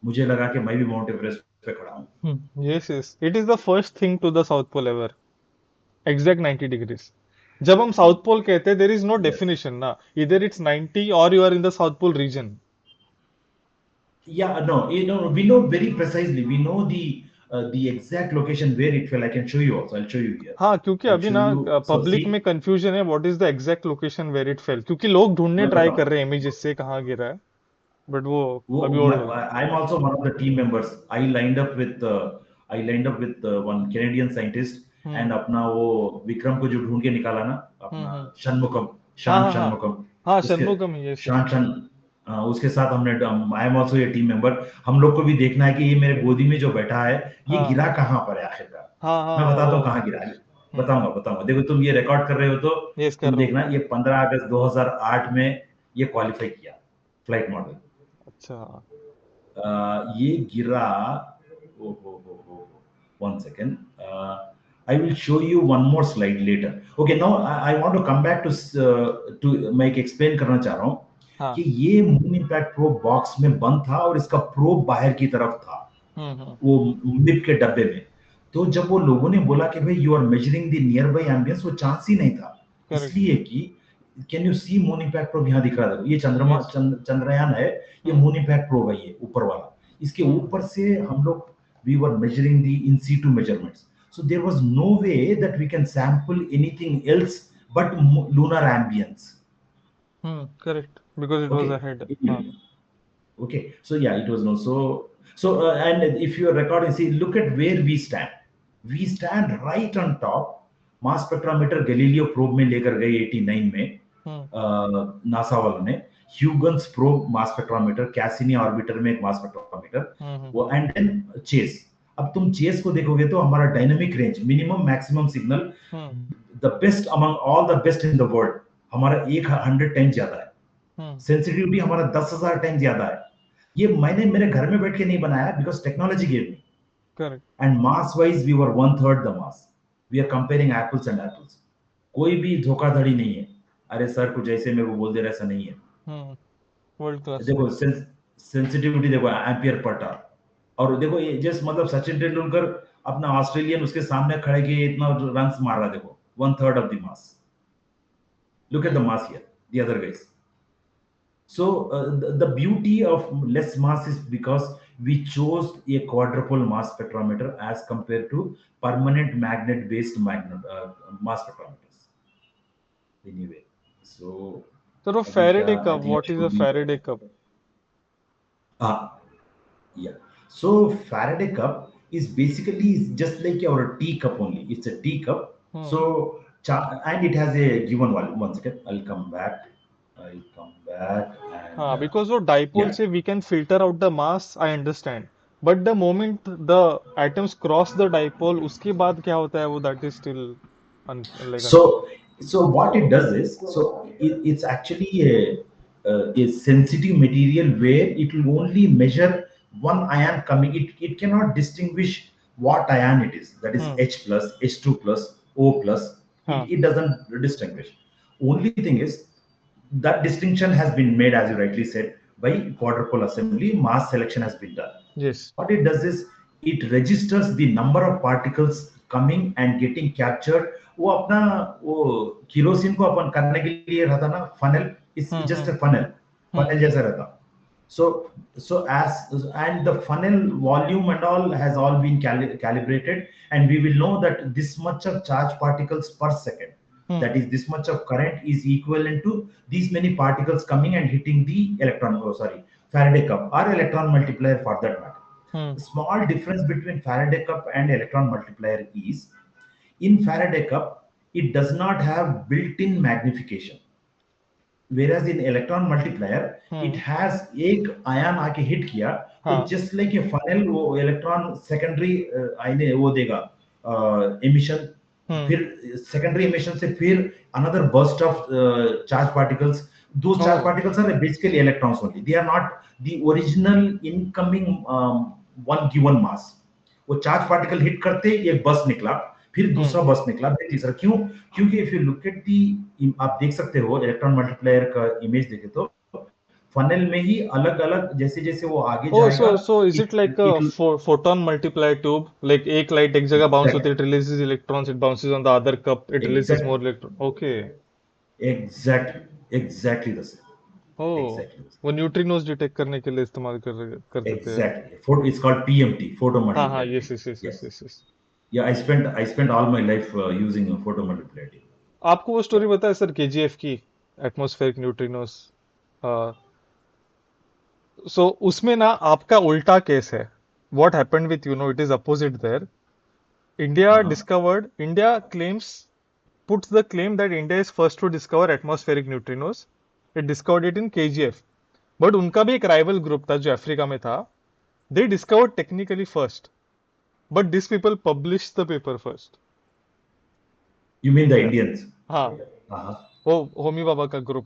मुझे लगा कि मैं भी माउंट एवरेस्ट पे खड़ा हूँ। Yes yes, it is the first thing to the south pole ever, exact 90 degrees. जब हम साउथ पोल कहते हैं, there is no yes, definition ना, इधर इट्स 90 और you are in the south pole region. yeah, no, we know very precisely. We know the exact location where it fell. I can show you also. I'll show you here. हाँ, क्योंकि I'll अभी show ना you. So public में see, confusion है, what is the exact location where it fell, क्योंकि लोग ढूंढने मैं ट्राई बताऊं। कर रहे हैं इमेजेस से कहाँ गिरा है। बट वो वो अभी ओल्ड हो गया। I am also one of the team members. I lined up with one Canadian scientist hmm and अपना वो विक्रम को जो ढूंढ के निकाला ना, अपना हम्म। षणमुखम, हाँ शांत हाँ हाँ। षणमुखम, हाँ उसके षणमुगम, यस यस। शांत षण उसके साथ हमने, आई एम आल्सो ये टीम मेंबर। हम लोग को भी देखना है कि ये मेरे गोदी में जो बैठा है ये हाँ गिरा कहाँ पर है आखिरकार। हाँ हाँ मैं हाँ बताता वो। हूँ कहाँ गिरा है। हम्म। बताऊंगा बताऊंगा, देखो तुम ये रिकॉर्ड कर रहे हो तो यस कर तुम रहा हूँ। देखना, ये 15 अगस्त 2008 में ये क्वालिफाई किया फ्लाइट मॉडल। अच्छा। ये गिरा, oh one second, I will show you one more slide later. Okay, now I want to come back to मैं एक एक्सप्लेन करना चाह रहा हूँ हाँ। कि ये मून इम्पैक्ट प्रोब बॉक्स में बंद था और इसका प्रोब बाहर की तरफ था, हम्म। वो मिप के डब्बे में। तो जब वो लोगों ने बोला कि भाई you are measuring the nearby ambience, वो चांस ही नहीं था। करेक्ट। इसलिए कि can you see moon impact probe यहाँ दिख रहा था, ये चंद्रमा यस। चंद्रयान है, ये हम्म मून इम्पैक्ट प्रोब है, ये ऊपर वाला। इसके हम्म। ऊपर से हम लोग we were measuring the in situ measurements. So there was no way that we can sample anything else but lunar ambience. Correct, because it was Okay. Ahead. हाँ। Okay, so yeah, it was no and if you are recording, see, look at where we stand. We stand right on top. Mass spectrometer Galileo probe में लेकर गए 89 में, हम्म NASA वालों ने। ह्यूगन्स probe मास spectrometer, Cassini orbiter में एक मास spectrometer, वो, हम्म। And then chess. अब तुम चेस को देखोगे तो हमारा dynamic range, minimum maximum signal, hmm the best among all the best in the world, हमारा 100 टाइम ज्यादा है। हम्म। सेंसिटिविटी हमारा 10,000 टाइम ज्यादा है। ये मैंने मेरे घर में बैठ के नहीं बनाया, because technology gave me. Correct. And mass wise we were one third the mass. We are comparing apples and apples. कोई भी धोखाधड़ी नहीं है। अरे सर कुछ ऐसे मेरे को बोल दे रहा, ऐसा नहीं है। हम्म। वर्ल्ड क्लास देखो यस। सेंसिटिविटी देखो, एम्पियर पर टर्न। और देखो ये जस्ट मतलब सचिन तेंदुलकर अपना ऑस्ट्रेलियन उसके सामने खड़े के इतना रन मार रहा, देखो one third of the mass. Look at the hmm. Mass here, the other guys. So the beauty of less mass is because we chose a quadruple mass spectrometer as compared to permanent magnet-based mass spectrometers. Anyway, so sir वो अभी क्या, Faraday I cup, think I what is a should be. Faraday cup? Ah, yeah. So Faraday cup is basically just like our tea cup only. It's a tea cup. Hmm. So and it has a given volume. One second, I'll come back. I'll come back and हाँ, because वो dipole yeah. से we can filter out the mass, I understand. But the moment the atoms cross the dipole, उसके बाद क्या होता है वो, that is still like unclear. So what it does is, it's actually a sensitive material where it will only measure one ion coming. It cannot distinguish what ion it is. That is hmm. H plus, H2 plus, O plus. हाँ। It doesn't distinguish. Only thing is that distinction has been made, as you rightly said, by quadrupole assembly. Mass selection has been done. Yes. What it does is it registers the number of particles coming and getting captured. वो अपना वो kerosene को अपन करने के लिए रहता ना funnel, it's just hmm. A funnel, funnel hmm. जैसा रहता। so so as and the funnel volume and all has all been calibrated, and we will know that this much of charge particles per second, hmm. that is this much of current is equivalent to these many particles coming and hitting the electron, oh sorry, Faraday cup or electron multiplier for that matter. Hmm. The small difference between Faraday cup and electron multiplier is, in Faraday cup, it does not have built-in magnification. Whereas in electron multiplier, it hmm. has एक ion आके hit किया तो हाँ। Just like a funnel वो electron secondary आईने वो देगा emission, हम्म। फिर सेकेंडरी एमिशन से फिर another burst of charge particles. Those oh. charge particles are basically electrons only. They are not the original incoming one given mass. वो charge particle hit करते एक बस निकला, फिर हम्म। दूसरा बस निकला, फिर तीसरा। क्यों? क्योंकि if you look at the, आप देख सकते हो इलेक्ट्रॉन मल्टीप्लायर का इमेज देखे तो फनल में ही अलग अलग, जैसे जैसे वो आगे Oh, जाएगा, so is it it like a it photon multiplier tube? Like एक light एक जगह bounce होती है, exact it releases electrons, it bounces on the other cup, it releases more exact electron. Okay. Exactly the same, Oh, exactly the वो neutrinos detect करने के लिए इस्तेमाल सेम, करते थे। Exactly. Photo, it's called PMT, photo हाँ हाँ, multiplier yes yes yes tube. Yes yes, yes yes. या I spent all my life using photo multiplier tube. आपको वो स्टोरी पता है सर, केजीएफ की, एटमॉस्फेरिक न्यूट्रिनोस? So उसमें ना आपका उल्टा केस है. What happened with, it is opposite there. Uh-huh. India puts the claim that India is first to discover atmospheric neutrinos. It discovered it in KGF. But उनका भी एक rival group था जो अफ्रीका में था. They discovered technically first. But these people published the paper first. You mean the India. Indians? हाँ, हाँ, वो होमी बाबा का ग्रुप.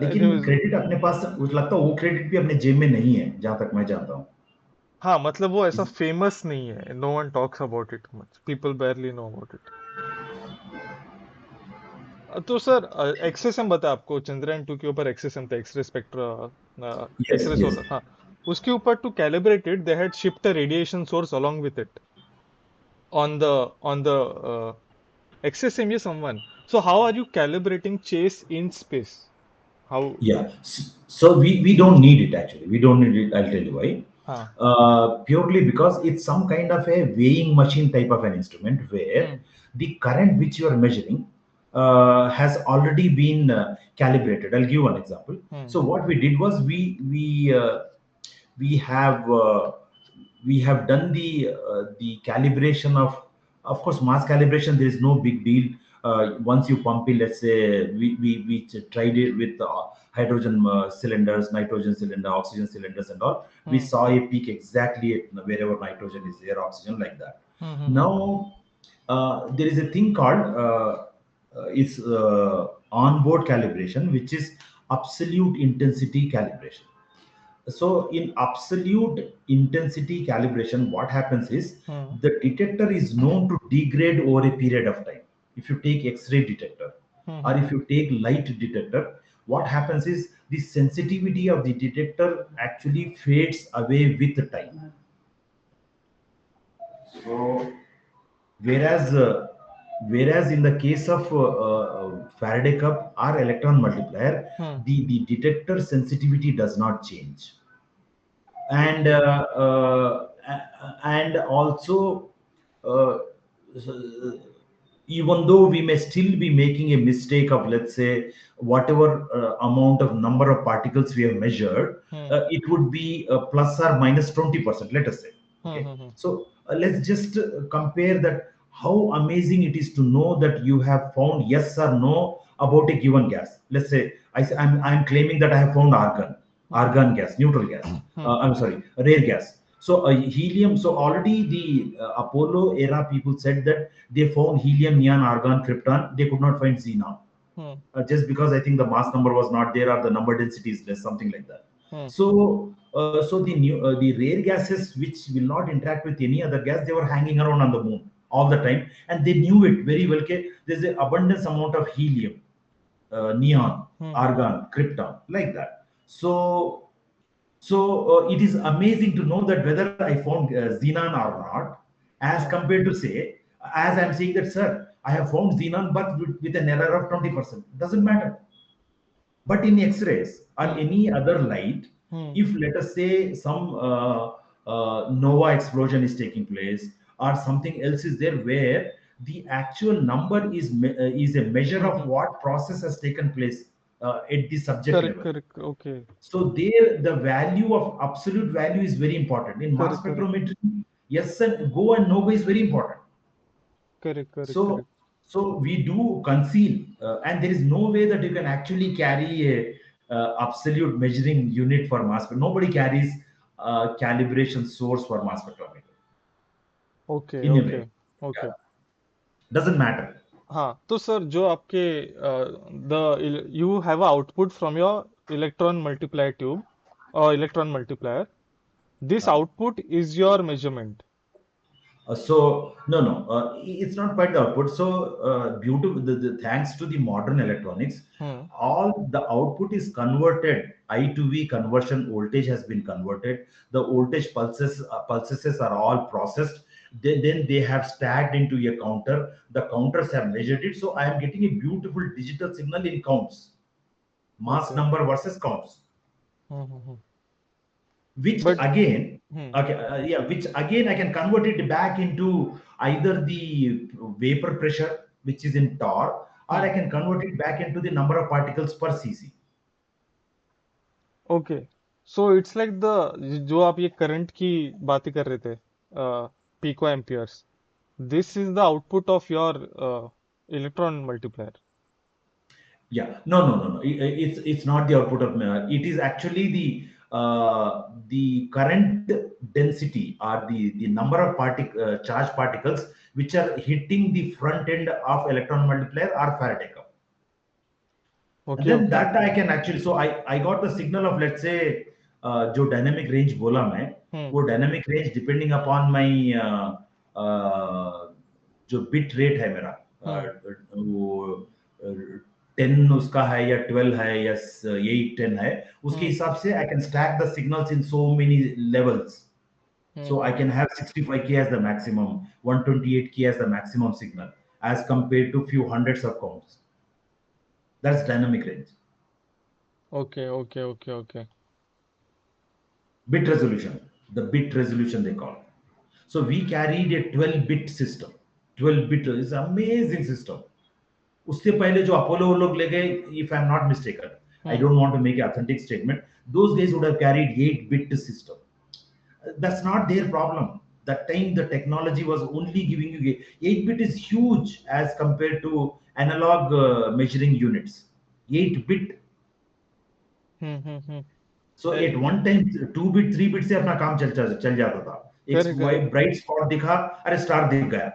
लेकिन क्रेडिट अपने पास मुझे लगता है वो क्रेडिट भी अपने जेब में नहीं है जहां तक मैं जानता हूँ. हाँ, मतलब वो ऐसा इस- फेमस नहीं है. No one talks about it much. People barely know about it. तो सर एक्सएसएम बता आपको, चंद्रयान 2 के ऊपर एक्सएसएम था, X-ray spectra, yes, X-ray yes. Solar. हाँ, उसके ऊपर to calibrate it they had shift a radiation source along with it on the XSM is someone. So how are you calibrating chase in space? How? Yeah. So we don't need it actually. We don't need it. I'll tell you why. हाँ. Purely because it's some kind of a weighing machine type of an instrument where Hmm. the current which you are measuring has already been calibrated. I'll give you one example. Hmm. So what we did was we have done the calibration of course mass calibration. There is no big deal. Once you pump in, let's say we tried it with hydrogen cylinders, nitrogen cylinder, oxygen cylinders and all. We Hmm. saw a peak exactly at wherever nitrogen is there, oxygen, like that. Hmm. Hmm. Now there is a thing called it's onboard calibration, which is absolute intensity calibration. So in absolute intensity calibration, what happens is Hmm. the detector is known to degrade over a period of time. If you take X-ray detector Hmm. or Hmm. if you take light detector, what happens is the sensitivity of the detector actually fades away with the time. So whereas whereas in the case of Faraday cup or electron multiplier, Hmm. the detector sensitivity does not change. And Okay. and also uh, even though we may still be making a mistake of, let's say, whatever amount of number of particles we have measured, Hmm. it would be plus or minus 20%, let us say. Hmm. Okay, Hmm. Hmm. so let's just compare that, how amazing it is to know that you have found yes or no about a given gas. Let's say I'm claiming that I have found Hmm. argon gas, neutral gas. Hmm. I'm sorry, rare gas. So helium. So already the Apollo era people said that they found helium, neon, argon, krypton. They could not find xenon, Hmm. just because I think the mass number was not there or the number density is less, something like that. Hmm. So the rare gases which will not interact with any other gas, they were hanging around on the moon all the time, and they knew it very well. Okay, there's an abundance amount of helium, neon, Hmm. Hmm. argon, krypton, like that. So it is amazing to know that whether I found xenon or not, as Hmm. compared to say, as I'm saying that, sir, I have found xenon, but with an error of 20%. Doesn't matter. But in X-rays or Hmm. any other light, Hmm. if let us say some nova explosion is taking place or something else is there where the actual number is a measure Hmm. of Hmm. what process has taken place at the subject Correct. level. Correct. Okay. So there, the value of absolute value is very important. In mass Correct. Correct. spectrometry, yes and go and no go is very important. Correct. Correct. So, Correct. so we do conceal, and there is no way that you can actually carry a absolute measuring unit for mass. Nobody carries calibration source for mass spectrometer Okay. in a way. Okay. Okay. Yeah. Doesn't matter. हाँ, तो sir जो आपके the you have output from your electron multiplier tube और electron multiplier. This Uh, output is your measurement. so no, no, it's not quite the output. So due to thanks to the modern electronics, hmm. all the output is converted. I to V conversion voltage has been converted. The voltage pulses are all processed. Then they have stacked into a counter. The counters have measured it. So I am getting a beautiful digital signal in counts, mass okay. number versus counts, hmm. which but. again, hmm. okay, yeah, which again I can convert it back into either the vapor pressure, which is in torr, or I hmm. can convert it back into the number of particles per cc. Okay. So it's like the जो आप ये current की बातें कर रहे थे, pico amperes, this is the output of your electron multiplier. Yeah, no, no, no, no. It's not the output of it is actually the current density or the number of charge particles which are hitting the front end of electron multiplier or Faraday curve. And okay then okay that okay. I can actually, so I got the signal of, let's say, जो dynamic range बोला मैं, हम्म वो dynamic range depending upon my जो bit rate है मेरा, हम्म वो 10 उसका है या 12 है या 8 10 है, उसके हम्म हिसाब से I can stack the signals in so many levels. So I hmm. can have 65K as the maximum, 128K as the maximum signal, as compared to few hundreds of counts. That's dynamic range. Okay okay okay okay. Bit resolution, the bit resolution they call. So we carried a 12-bit system. 12-bit is an amazing system. उससे पहले जो Apollo लोग ले गए, if I'm not mistaken, I hmm don't want to make an authentic statement, those guys would have carried 8-bit system. That's not their problem. That time the technology was only giving you 8-bit is huge as compared to analog measuring units. 8-bit. Hmm. So at one time 2-bit 3-bit से अपना काम चल जाता था. एक correct correct. Bright spot दिखा, अरे star दिख गया.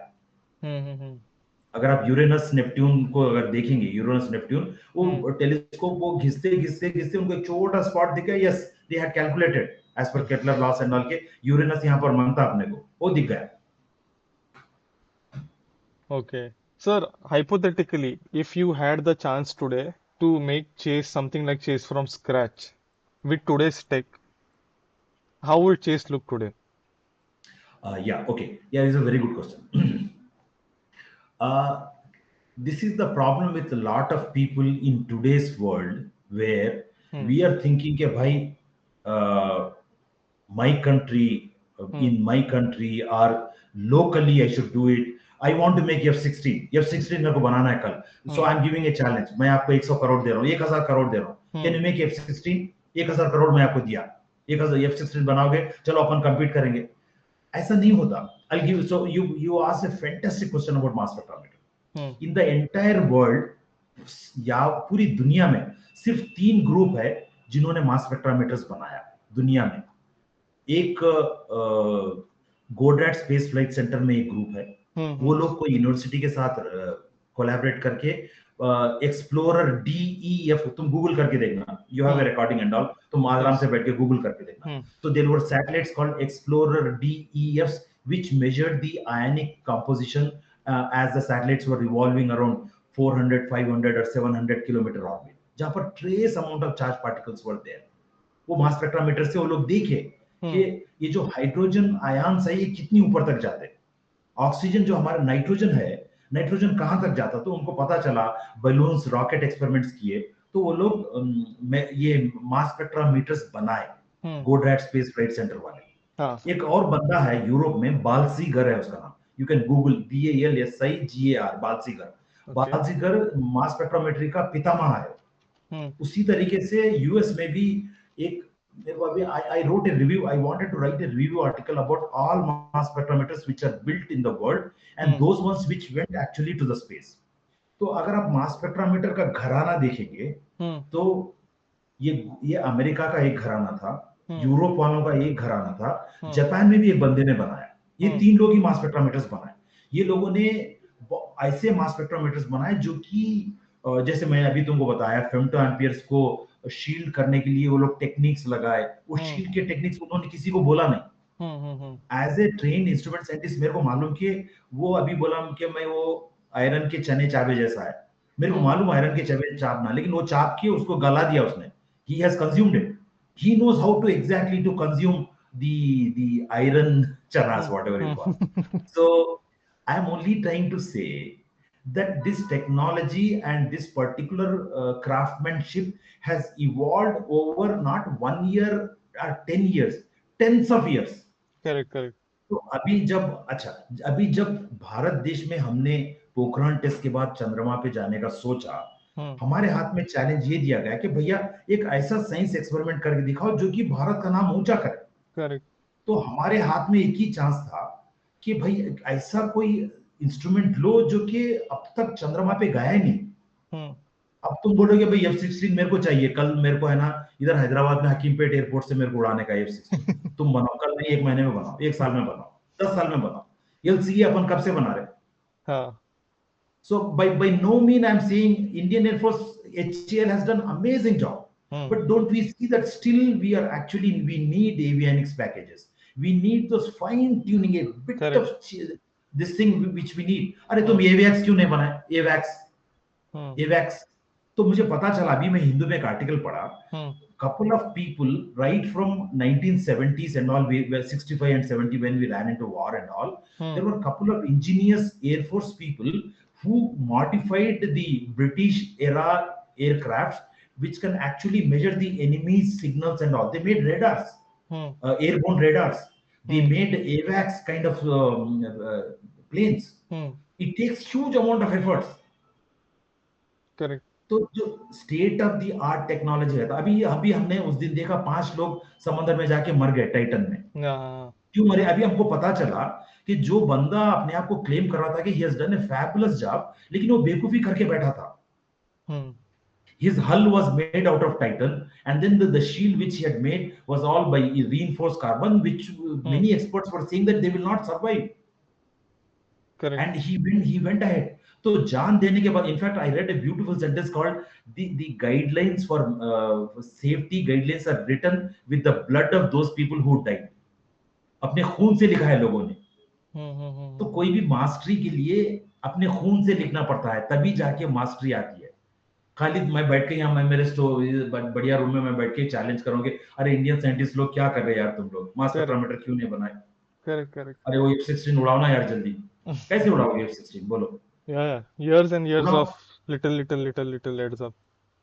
हम्म. अगर आप यूरेनस नेपट्यून को अगर देखेंगे, यूरेनस नेपट्यून, हम्म वो टेलीस्कोप वो घिसते घिसते घिसते उनको एक छोटा स्पॉट दिखा. Yes, they had calculated as per Kepler laws and all के यूरेनस यहाँ पर मांगता अपने को, वो दिख गया. Okay. Sir, hypothetically, if you had the chance today to make Chase something like Chase from scratch with today's tech, how would Chase look today? Yeah, okay. Yeah, this is a very good question. uh, this is the problem with a lot of people in today's world, where Hmm. we are thinking, कि भाई, uh, my country, Hmm. in my country or locally I should do it. I want to make F-16 मेरे को बनाना है कल. So Hmm. I'm giving a challenge. मैं आपको 100 करोड़ दे रहा हूँ, 1000 करोड़ दे रहा हूँ. Can Hmm. you make F-16? 1000 crore मैं आपको दिया. 1000 F-16 बनाओगे, चलो अपन compete करेंगे. ऐसा नहीं होता. I'll give. So you asked a fantastic question about mass spectrometer. Hmm. In the entire world, या पूरी दुनिया में सिर्फ 3 ग्रुप है जिन्होंने मास स्पेक्ट्रोमीटर्स बनाया दुनिया में. एक गोड्रैट स्पेस फ्लाइट सेंटर में एक ग्रुप है. Hmm. वो Hmm. लोग कोई यूनिवर्सिटी के साथ कोलैबोरेट करके एक्सप्लोरर DEF, तुम गूगल करके देखना, you have Hmm. A recording and all, तुम आराम से Yes. बैठ के गूगल करके देखना. Hmm. So there were satellites called Explorer DEFs, which measured the ionic composition as the satellites were revolving around 400, 500 or 700 kilometer orbit, जहां पर trace amount of charged particles were there. वो मास spectrometer से वो लोग देखे कि Hmm. ये जो हाइड्रोजन आयन्स है ये कितनी ऊपर तक जाते हैं. ऑक्सीजन जो हमारा नाइट्रोजन है, नाइट्रोजन कहां तक जाता, तो उनको पता चला. बलून्स, रॉकेट एक्सपेरिमेंट्स किए, तो वो लोग ये मास स्पेक्ट्रोमीटर्स बनाए, Hmm. गोड्रैट स्पेस फ्लाइट सेंटर वाले. हाँ. एक और बंदा है यूरोप में, बाल्सीगर है उसका नाम. You can Google BALSIGAR, Balsiger. Okay. Balsiger mass spectrometry का पितामह है. Hmm. उसी तरीके से यूएस में भी एक, मेरे को अभी I wrote a review, I wanted to write a review article about all mass spectrometers which are built in the world and Hmm. Those ones which went actually to the space. तो अगर आप मास spectrometer का घराना देखेंगे, Hmm. तो ये America का एक घराना था, Hmm. यूरोप वालों का एक घराना था, Hmm. जापान में भी एक बंदे ने बनाया. ये Hmm. 3 लोग ही मास स्पेक्ट्रोमीटर्स बनाए. ये लोगों ने ऐसे मास स्पेक्ट्रोमीटर्स बनाए जो कि जैसे मैं अभी तुमको बताया, फेम्टो एम्पियर्स को शील्ड करने के लिए वो लोग टेक्निक्स लगाए. वो Hmm. शील्ड के टेक्निक्स उन्होंने किसी को बोला नहीं. Hmm. As a train instrument scientist मेरे को मालूम कि वो अभी बोला कि मैं वो आयरन के चने चाबे जैसा है. मेरे को Hmm. मालूम आयरन के चने चापना, लेकिन वो चाप के उसको गला दिया उसने. He has consumed it. He knows how to exactly to consume the iron चनास, Hmm. Whatever you Hmm. Call. So I am only trying to say that this technology and this particular craftsmanship has evolved over not 1 year or 10 years, tens of years. Correct, correct. तो अभी जब भारत देश में हमने Pokhran test के बाद चंद्रमा पे जाने का सोचा, हम्म। हमारे हाथ में चैलेंज ये दिया गया कि भैया एक ऐसा साइंस एक्सपेरिमेंट करके दिखाओ जो कि भारत का नाम ऊंचा करे। करेक्ट। तो हमारे हाथ में एक ही चांस था कि भाई एक ऐसा कोई इंस्ट्रूमेंट लो जो कि अब तक चंद्रमा पे गया ही नहीं। हम्म। अब तुम बोलोगे भाई F-16 मेरे को चाहिए, कल मेरे को है ना इधर हैदराबाद में हकीमपेट एयरपोर्ट से मेरे को उड़ाने का F-16। तुम बनाओ, कल नहीं, 1 महीने में बनाओ, 1 साल में बनाओ, 10 साल में बनाओ। LCA अपन कब से बना रहे? हाँ। So by no mean I'm saying Indian Air Force HAL has done amazing job, hmm. but don't we see that still we are actually we need avionics packages. We need those fine tuning, a bit correct. of this thing which we need. अरे तुम हम्म। AVAX क्यों नहीं बनाए? AVAX, हम्म। AVAX। तो मुझे पता चला, अभी मैं हिंदू में एक आर्टिकल पढ़ा, हम्म। couple of people right from 1970s and all, we were 65 and 70 when we ran into war and all. Hmm. There were a couple of ingenious Air Force people who modified the British era aircrafts, which can actually measure the enemy's signals and all. They made radars, hmm. airborne radars. They hmm. made AVAX kind of planes. Hmm. It takes huge amount of efforts. Correct. तो जो state of the art technology है, अभी अभी हमने उस दिन देखा 5 लोग समंदर में जाके मर गए टाइटन में। हाँ। क्यों मरे? अभी हमको पता चला कि जो बंदा अपने आप को क्लेम कर रहा था कि he has done A fabulous job, लेकिन वो बेवकूफी करके बैठा था। हम्म। His hull was made out of titan, and then the shield which he had made was all by reinforced carbon, which hmm. many experts were saying that they will not survive. Correct. And he went ahead. तो जान देने के बाद, in fact I read a beautiful sentence called the guidelines for safety guidelines are written with the blood of those people who died. अपने खून से लिखा है लोगों ने। हम्म। हम्म। तो कोई भी मास्टरी के लिए अपने खून से लिखना पड़ता है, तभी जाके मास्टरी आती है। खाली मैं बैठ के यहाँ, मैं मेरे बढ़िया रूम में मैं बैठ के चैलेंज करूंगे, अरे इंडियन साइंटिस्ट लोग क्या कर रहे हैं यार, तुम लोग मास करेक्ट। स्पेक्ट्रोमीटर क्यों नहीं बनाए? करेक्ट। करेक्ट। अरे वो F-16 उड़ाओ ना यार जल्दी। कैसे उड़ाओगे F-16 बोलो? या years and years उड़ाओ। of little heads up.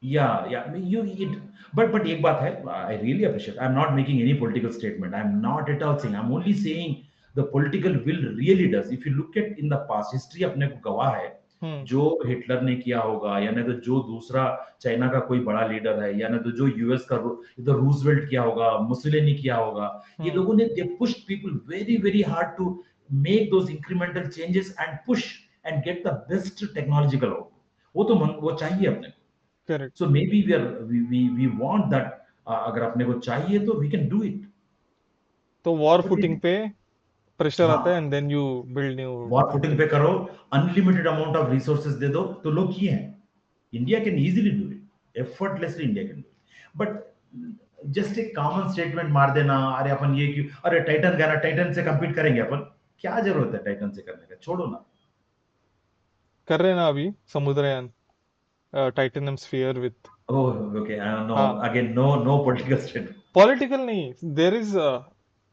Yeah, you it, but एक बात है, I really appreciate. I'm not making any political statement. I'm not at all saying. I'm only saying the political will really does. If you look at in the past history, अपने को गवाह है हम्म। जो Hitler ने किया होगा, या नहीं तो जो दूसरा चाइना का कोई बड़ा लीडर है, या नहीं तो जो यूएस का इधर रूजवेल्ट किया होगा, मुसोलिनी किया होगा। ये हम्म। लोगों ने they pushed people very very hard to make those incremental changes and push and get the best technological output. वो चाहिए अपने को। Correct. So maybe we want that, अगर अपने को चाहिए तो we can do it. तो वॉर But फुटिंग it, पे प्रेशर आता है हाँ, and then you build new war footing पे टेक्नोलॉजी। करो, अनलिमिटेड अमाउंट ऑफ रिसोर्सेज दे दो, तो लोग किए हैं। India can easily do it, effortlessly India can do it. But just एक कॉमन स्टेटमेंट मार देना, अरे अपन ये क्यों, अरे टाइटन गया ना, टाइटन से compete करेंगे अपन। क्या जरूरत है टाइटन से करने का, छोड़ो ना। कर रहे हैं ना अभी Samudrayaan, titanium sphere with. Oh okay, no, हाँ। Again no, no political statement. Political नहीं, देर इज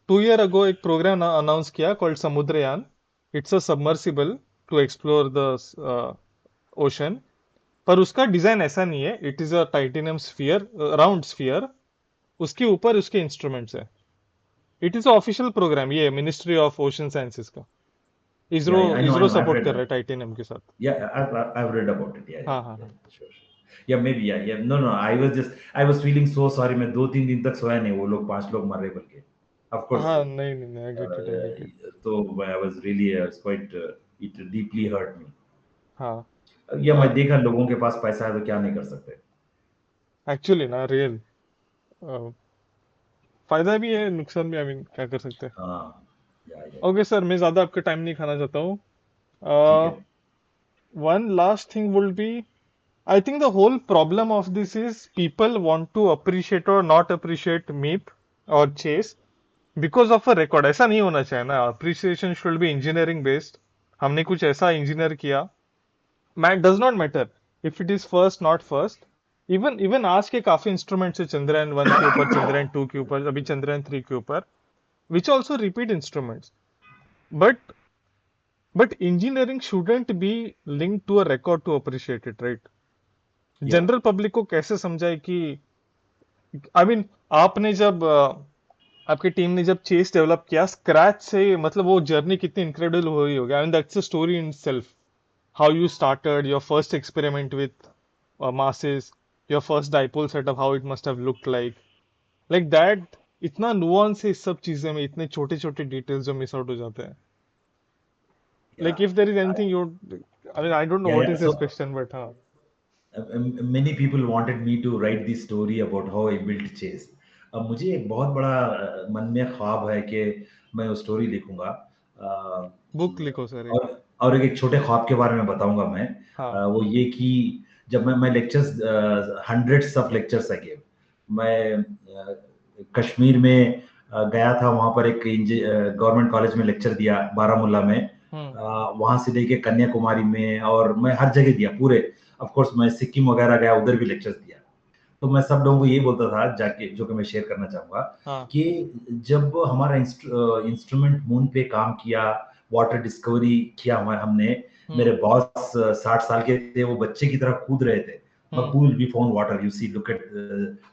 2 year ago एक प्रोग्राम अनाउंस किया called Samudrayaan. It's a submersible to explore the ocean. पर उसका डिजाइन ऐसा नहीं है, it is a titanium sphere, round sphere, उसके ऊपर उसके इंस्ट्रूमेंट्स है। इट इज ऑफिशियल प्रोग्राम, ये मिनिस्ट्री ऑफ ओशन साइंसेस का। ISRO Yeah, I ISRO know, I've support read कर रहा that. है टाइटेनियम के साथ। Yeah, I've read about it. Yeah, हाँ yeah, हाँ yeah, हाँ। sure, sure. Yeah, maybe, yeah. No, no, I was feeling so sorry. मैं 2-3 दिन तक सोया नहीं, वो लोग 5 लोग मर रहे बल्कि। Of course, हाँ, नहीं नहीं नहीं, I get it, I get it. तो I was really, it's quite, it deeply hurt me. हाँ। या मैं देखा लोगों के पास पैसा है तो क्या नहीं कर सकते। एक्चुअली ना रियल फायदा भी है, नुकसान भी, आई मीन क्या कर सकते हैं। हाँ, या ओके सर, मैं ज्यादा आपका टाइम नहीं खाना चाहता हूँ। ठीक है। One last thing would be, I think the whole problem of this is people want to appreciate or not appreciate myth or chase because of a record. ऐसा नहीं होना चाहिए ना, appreciation should be engineering based. हमने कुछ ऐसा engineer किया, does not matter if it is first not first. Even आज के काफी इंस्ट्रूमेंट्स है, चंद्रयान 1 के ऊपर, चंद्रयान 2 के ऊपर, अभी चंद्रयान 3 के ऊपर, which also repeat instruments. But but engineering shouldn't be linked to a record to appreciate it, right? या जनरल पब्लिक को कैसे समझाए कि आई मीन आपने जब आपकी टीम ने जब चेस डेवलप किया स्क्रैच से, मतलब वो जर्नी कितनी इनक्रेडिबल हुई होगी। I mean that's a story in self, how you started your first experiment with masses, your first dipole setup, how it must have looked like that. इतना nuance है इस सब चीजें में, इतने छोटे छोटे डिटेल्स जो मिस आउट हो जाते हैं. Like Yeah. if there is I, anything you, I mean, I don't know yeah, what yeah. is this So question, but हाँ. many people wanted me to write this story about how I built Chase. अब मुझे एक बहुत बड़ा मन में ख्वाब है कि मैं वो स्टोरी लिखूंगा, बुक लिखो सर एक. और एक छोटे ख्वाब के बारे में बताऊंगा मैं। हाँ. वो ये कि जब मैं lectures, hundreds of lectures I gave. मैं कश्मीर में गया था, वहां पर एक गवर्नमेंट कॉलेज में लेक्चर दिया बारामूला में, हम्म. वहां से लेके कन्याकुमारी में, और मैं हर जगह दिया पूरे। ऑफ कोर्स मैं सिक्किम वगैरह गया, उधर भी लेक्चर्स दिया। तो मैं सब लोगों को ये बोलता था जाके, जो कि मैं शेयर करना चाहूंगा, हाँ. कि जब हमारा इंस्ट्रूमेंट मून पे काम किया, वाटर डिस्कवरी किया हमारे हमने, मेरे हम्म. बॉस 60 साल के थे, वो बच्चे की तरह कूद रहे थे। Hmm. Maqbool, we found water, you see, look at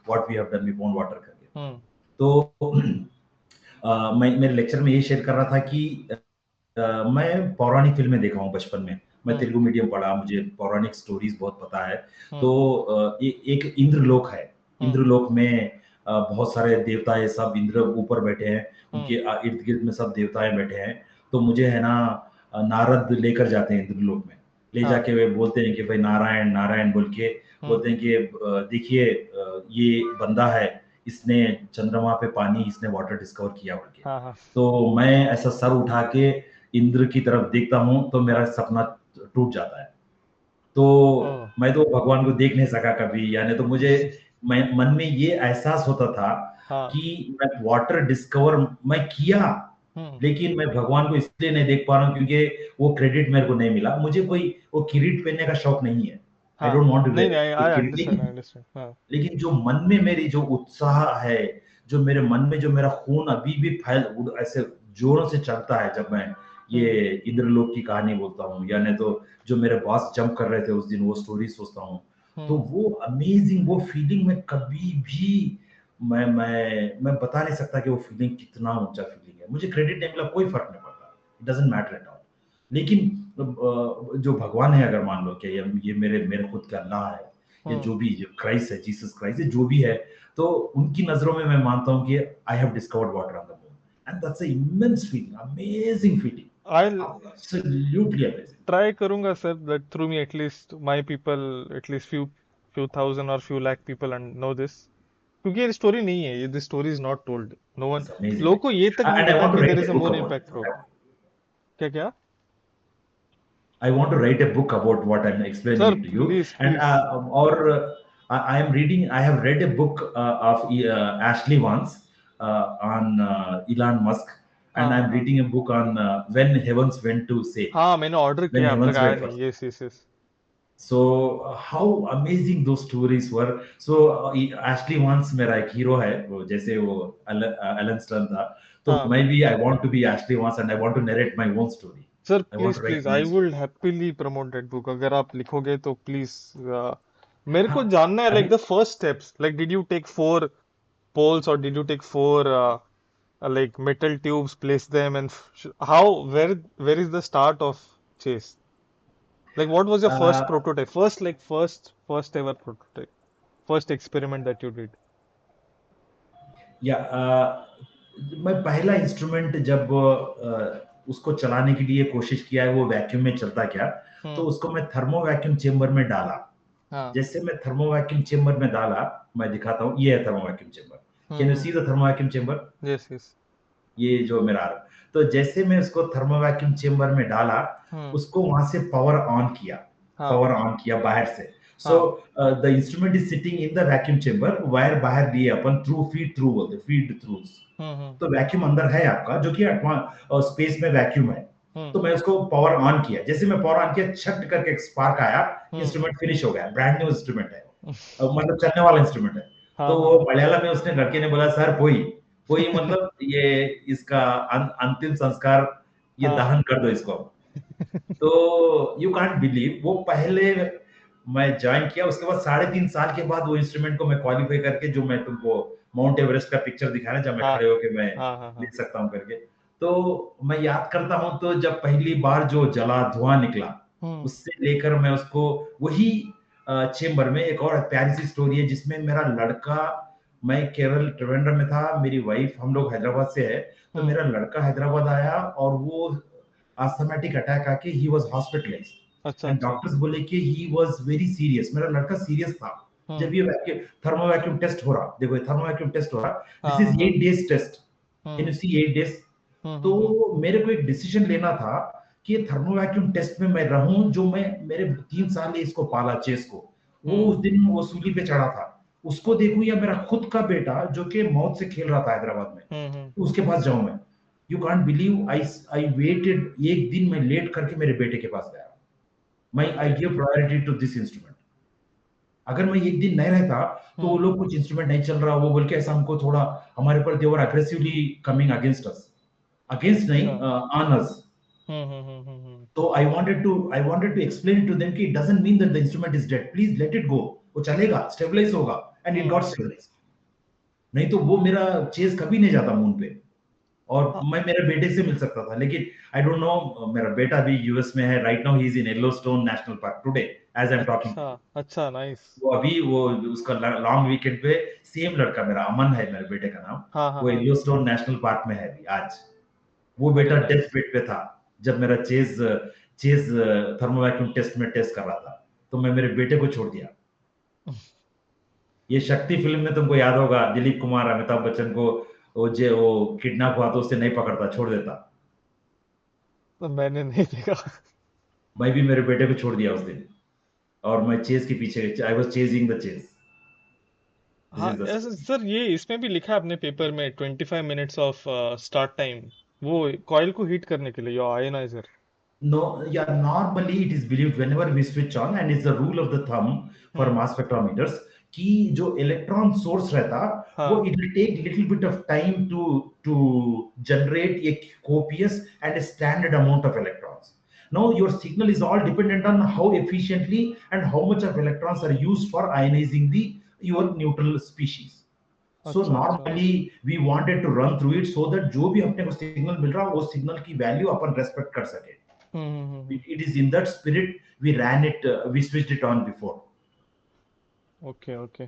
what we have done, we found water करके। हम्म. तो मैं मेरे लेक्चर में ये शेयर कर रहा था कि मैं पौराणिक फिल्में देखा हूँ बचपन में। मैं हम्म. तेलुगु मीडियम पढ़ा, मुझे पौराणिक स्टोरीज बहुत पता है। तो हम्म. एक इंद्रलोक है। हम्म. इंद्रलोक में बहुत सारे देवताएं, सब इंद्र ऊपर बैठे हैं, उनके हम्म. इर्द गिर्द में सब देवताएं बैठे हैं। तो मुझे है ना, नारद लेकर जाते हैं इंद्रलोक में। ले हाँ. जाके वे बोलते हैं कि भाई नारायण नारायण बोल के हम्म. बोलते हैं कि देखिए, ये बंदा है, इसने चंद्रमा पे पानी, इसने वाटर डिस्कवर किया बोल के। हाँ. हाँ. तो मैं ऐसा सर उठा के इंद्र की तरफ देखता हूँ, तो मेरा हाँ. सपना टूट जाता है। तो ओह. मैं तो भगवान को देख नहीं सका कभी, यानी तो मुझे मैं मन में ये एहसास होता था हाँ. कि मैं वाटर डिस्कवर मैं किया, हम्म. लेकिन मैं भगवान को इसलिए नहीं देख पा रहा हूँ क्योंकि वो क्रेडिट मेरे को नहीं मिला। मुझे कोई वो किरीट पहनने का शौक नहीं है। आई हाँ. डोंट वांट टू नहीं वेयर नहीं, ए आई किरीट, अंडरस्टैंड, आई लेकिन अंडरस्टैंड. हाँ. लेकिन जो मन में मेरी जो उत्साह है, जो मेरे मन में जो मेरा खून अभी भी ऐसे जोरों से चलता है, जब मैं ये हम्म. इंद्रलोक की कहानी बोलता हूँ, या नहीं तो जो मेरे बॉस जंप कर रहे थे उस दिन, वो स्टोरी सोचता हूँ, तो हम्म. वो अमेजिंग, वो फीलिंग में कभी भी मैं बता नहीं सकता कि वो फीलिंग कितना ऊंचा फीलिंग है। मुझे क्रेडिट नहीं मिला, कोई फर्क नहीं पड़ता, it doesn't matter at all. लेकिन जो भगवान है, अगर मान लो कि ये मेरे मेरे खुद का अल्लाह है, ये हम्म. जो भी जो क्राइस्ट है, जीसस क्राइस्ट है, जो भी है, तो उनकी नजरों में मैं मानता हूं कि I have discovered water on the moon, and that's a immense feeling, amazing feeling, I absolutely amazing. Try करूंगा sir that through me at least my people, at least few thousand or few lakh people and know this. क्योंकि ये story नहीं है, ये this story is not told, no one. It's amazing, लोगों को ये तक नहीं एंड आई पता वांट टू कि there right is a a book moon about impact probe. It. क्या क्या? I want to write a book about what I'm explaining sir it to you. Please And please. I am reading, I have read a book of Ashley Vance on Elon Musk, हाँ. and हाँ. I'm हाँ. reading a book on When Heavens Went to Say, हाँ, मैंने order When किया, अब तक Heavens आया Went नहीं. First. Yes yes yes. So how amazing those stories were. So Ashley Vance मेरा एक हीरो है, वो जैसे वो एलन स्टर्न था, तो हाँ. मैं भी I want to be Ashley Vance and I want to narrate my own story. Sir I want please to write please, my I own story. Would happily promote that book अगर आप लिखोगे तो please. मेरे को हाँ, जानना है like अभी the first steps, like did you take 4 poles or did you take 4 like metal tubes, place them, and how, where is the start of Chase? Like what was your first uh, prototype, first ever prototype, first experiment that you did? या मैं पहला instrument जब उसको चलाने के लिए कोशिश किया है, वो वैक्यूम में चलता क्या, तो हम्म. उसको मैं थर्मो वैक्यूम चेम्बर में डाला। हाँ. जैसे मैं थर्मो वैक्यूम चेम्बर में डाला, मैं दिखाता हूँ, ये है thermo vacuum chamber. Can you hmm. See the thermo vacuum chamber? Yes yes. ये जो मेरा आ रहा, तो जैसे मैं उसको थर्मो वैक्यूम चेम्बर में डाला, हम्म. उसको वहां से पावर ऑन किया, हाँ. बाहर से। सो हाँ. The instrument is sitting in the vacuum chamber, wire बाहर लिए अपन, थ्रू फीड थ्रू बोलते, फीड थ्रू। हम्म. तो वैक्यूम अंदर है आपका, जो कि स्पेस में वैक्यूम है। हम्म. तो मैं उसको पावर ऑन किया, जैसे मैं पावर ऑन किया, छट करके एक स्पार्क आया, हम्म. इंस्ट्रूमेंट फिनिश हो गया, ब्रांड न्यू इंस्ट्रूमेंट है, मतलब चलने वाला इंस्ट्रूमेंट है। हाँ. तो हाँ. वो हाँ. मलयालम में उसने लड़के ने बोला, सर पोई पोई मतलब ये इसका अंतिम संस्कार, ये हाँ. दहन कर दो इसको। तो यू कांट बिलीव, वो पहले मैं ज्वाइन किया, उसके बाद 3.5 साल के बाद वो इंस्ट्रूमेंट को मैं क्वालिफाई करके, जो मैं तुमको माउंट एवरेस्ट का पिक्चर दिखाया, जब मैं हाँ. खड़े होके मैं हाँ. हाँ. देख हाँ. सकता हूँ करके, तो मैं याद करता हूँ, तो जब पहली बार जो जला धुआं निकला, हम्म. उससे लेकर मैं उसको वही चेम्बर में एक और प्यारी सी स्टोरी है जिसमें मेरा लड़का, मैं केरल त्रिवेंद्रम में था, मेरी वाइफ, हम लोग हैदराबाद से है। तो हम्म। मेरा लड़का हैदराबाद आया और वो अस्थमेटिक अटैक आके ही वाज अच्छा हॉस्पिटलाइज्ड एंड अच्छा। डॉक्टर्स बोले कि ही वाज वेरी सीरियस। मेरा लड़का सीरियस था। हम्म। जब ये वैक्यूम थर्मो वैक्यूम टेस्ट हो रहा, देखो ये थर्मो वैक्यूम टेस्ट हो रहा, हाँ दिस हाँ इज हाँ। 8 days test. Can hmm you see 8 days? तो हम्म। मेरे को एक डिसीजन लेना था कि ये थर्मो वैक्यूम टेस्ट में मैं रहूं, जो मैं मेरे 3 साल ने इसको पाला चेस को, वो हम्म उस दिन वो सूली पे चढ़ा था, उसको देखूं, या मेरा खुद का बेटा जो कि मौत से खेल रहा था हैदराबाद में, हम्म। तो उसके पास जाऊं मैं। You can't believe, I waited, एक दिन मैं लेट करके मेरे बेटे के पास गया। मैं I great. Give priority to this instrument. अगर मैं एक दिन नहीं रहता तो वो हम्म लोग कुछ इंस्ट्रूमेंट नहीं चल रहा वो बोल के ऐसा हमको थोड़ा, हमारे ऊपर they were aggressively coming against us, against नहीं, अच्छा। On us. हम्म। तो I wanted to explain to them कि it doesn't mean that the instrument is dead, please let it go, वो चलेगा, स्टेबलाइज होगा। And it got hmm. Stabilize. नहीं तो वो मेरा चेज कभी नहीं जाता मून पे, और हाँ। मैं मेरे बेटे से मिल सकता था, लेकिन आई डोंट नो, मेरा बेटा भी यूएस में है right now, he is in Yellowstone National Park today as I am talking अच्छा टू यू। अच्छा। नाइस। वो अभी वो उसका लॉन्ग वीकेंड पे, सेम लड़का मेरा अमन है मेरे बेटे का नाम, हाँ हाँ वो हाँ। येलोस्टोन नेशनल पार्क में है अभी आज। वो वेरी बेटा डेथ नाइस। बेड पे था जब मेरा chase chase thermo vacuum test में टेस्ट कर रहा था, तो मैं मेरे बेटे को छोड़ दिया। ये शक्ति फिल्म में तुमको याद होगा, दिलीप कुमार अमिताभ बच्चन को वो किडनैप हुआ तो उसे नहीं पकड़ता, छोड़ देता। तो मैंने नहीं देखा। मैं भी मेरे बेटे को छोड़ दिया उस दिन, और मैं चेज के पीछे, I was chasing the chase. This हाँ इज द ऐसे स्टोरी। सर, ये इसमें भी लिखा है अपने पेपर में 25 मिनट्स ऑफ स्टार्ट टाइम, वो कॉइल को हीट करने के लिए, your ionizer. No, yeah, normally it is believed whenever we switch on, and it's the rule of the thumb for hmm. mass spectrometers, कि जो इलेक्ट्रॉन सोर्स रहता, वो हाँ। It will take little bit of time to generate a copious and a standard amount of electrons. Now your signal is all dependent on how efficiently and how much of electrons are used for ionizing the your neutral species. So अच्छा अच्छा। normally we wanted to run through it so that जो भी अपने को signal मिल रहा, वो signal की value अपन respect कर सके। It is in that spirit we ran it, we switched it on before. Okay okay.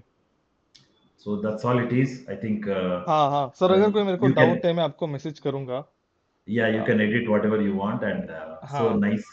So that's all it is. I think हाँ हाँ सर, uh, अगर कोई मेरे को you can, डाउट है मैं आपको मैसेज करूंगा। yeah, you uh, can edit whatever you want, and so हाँ nice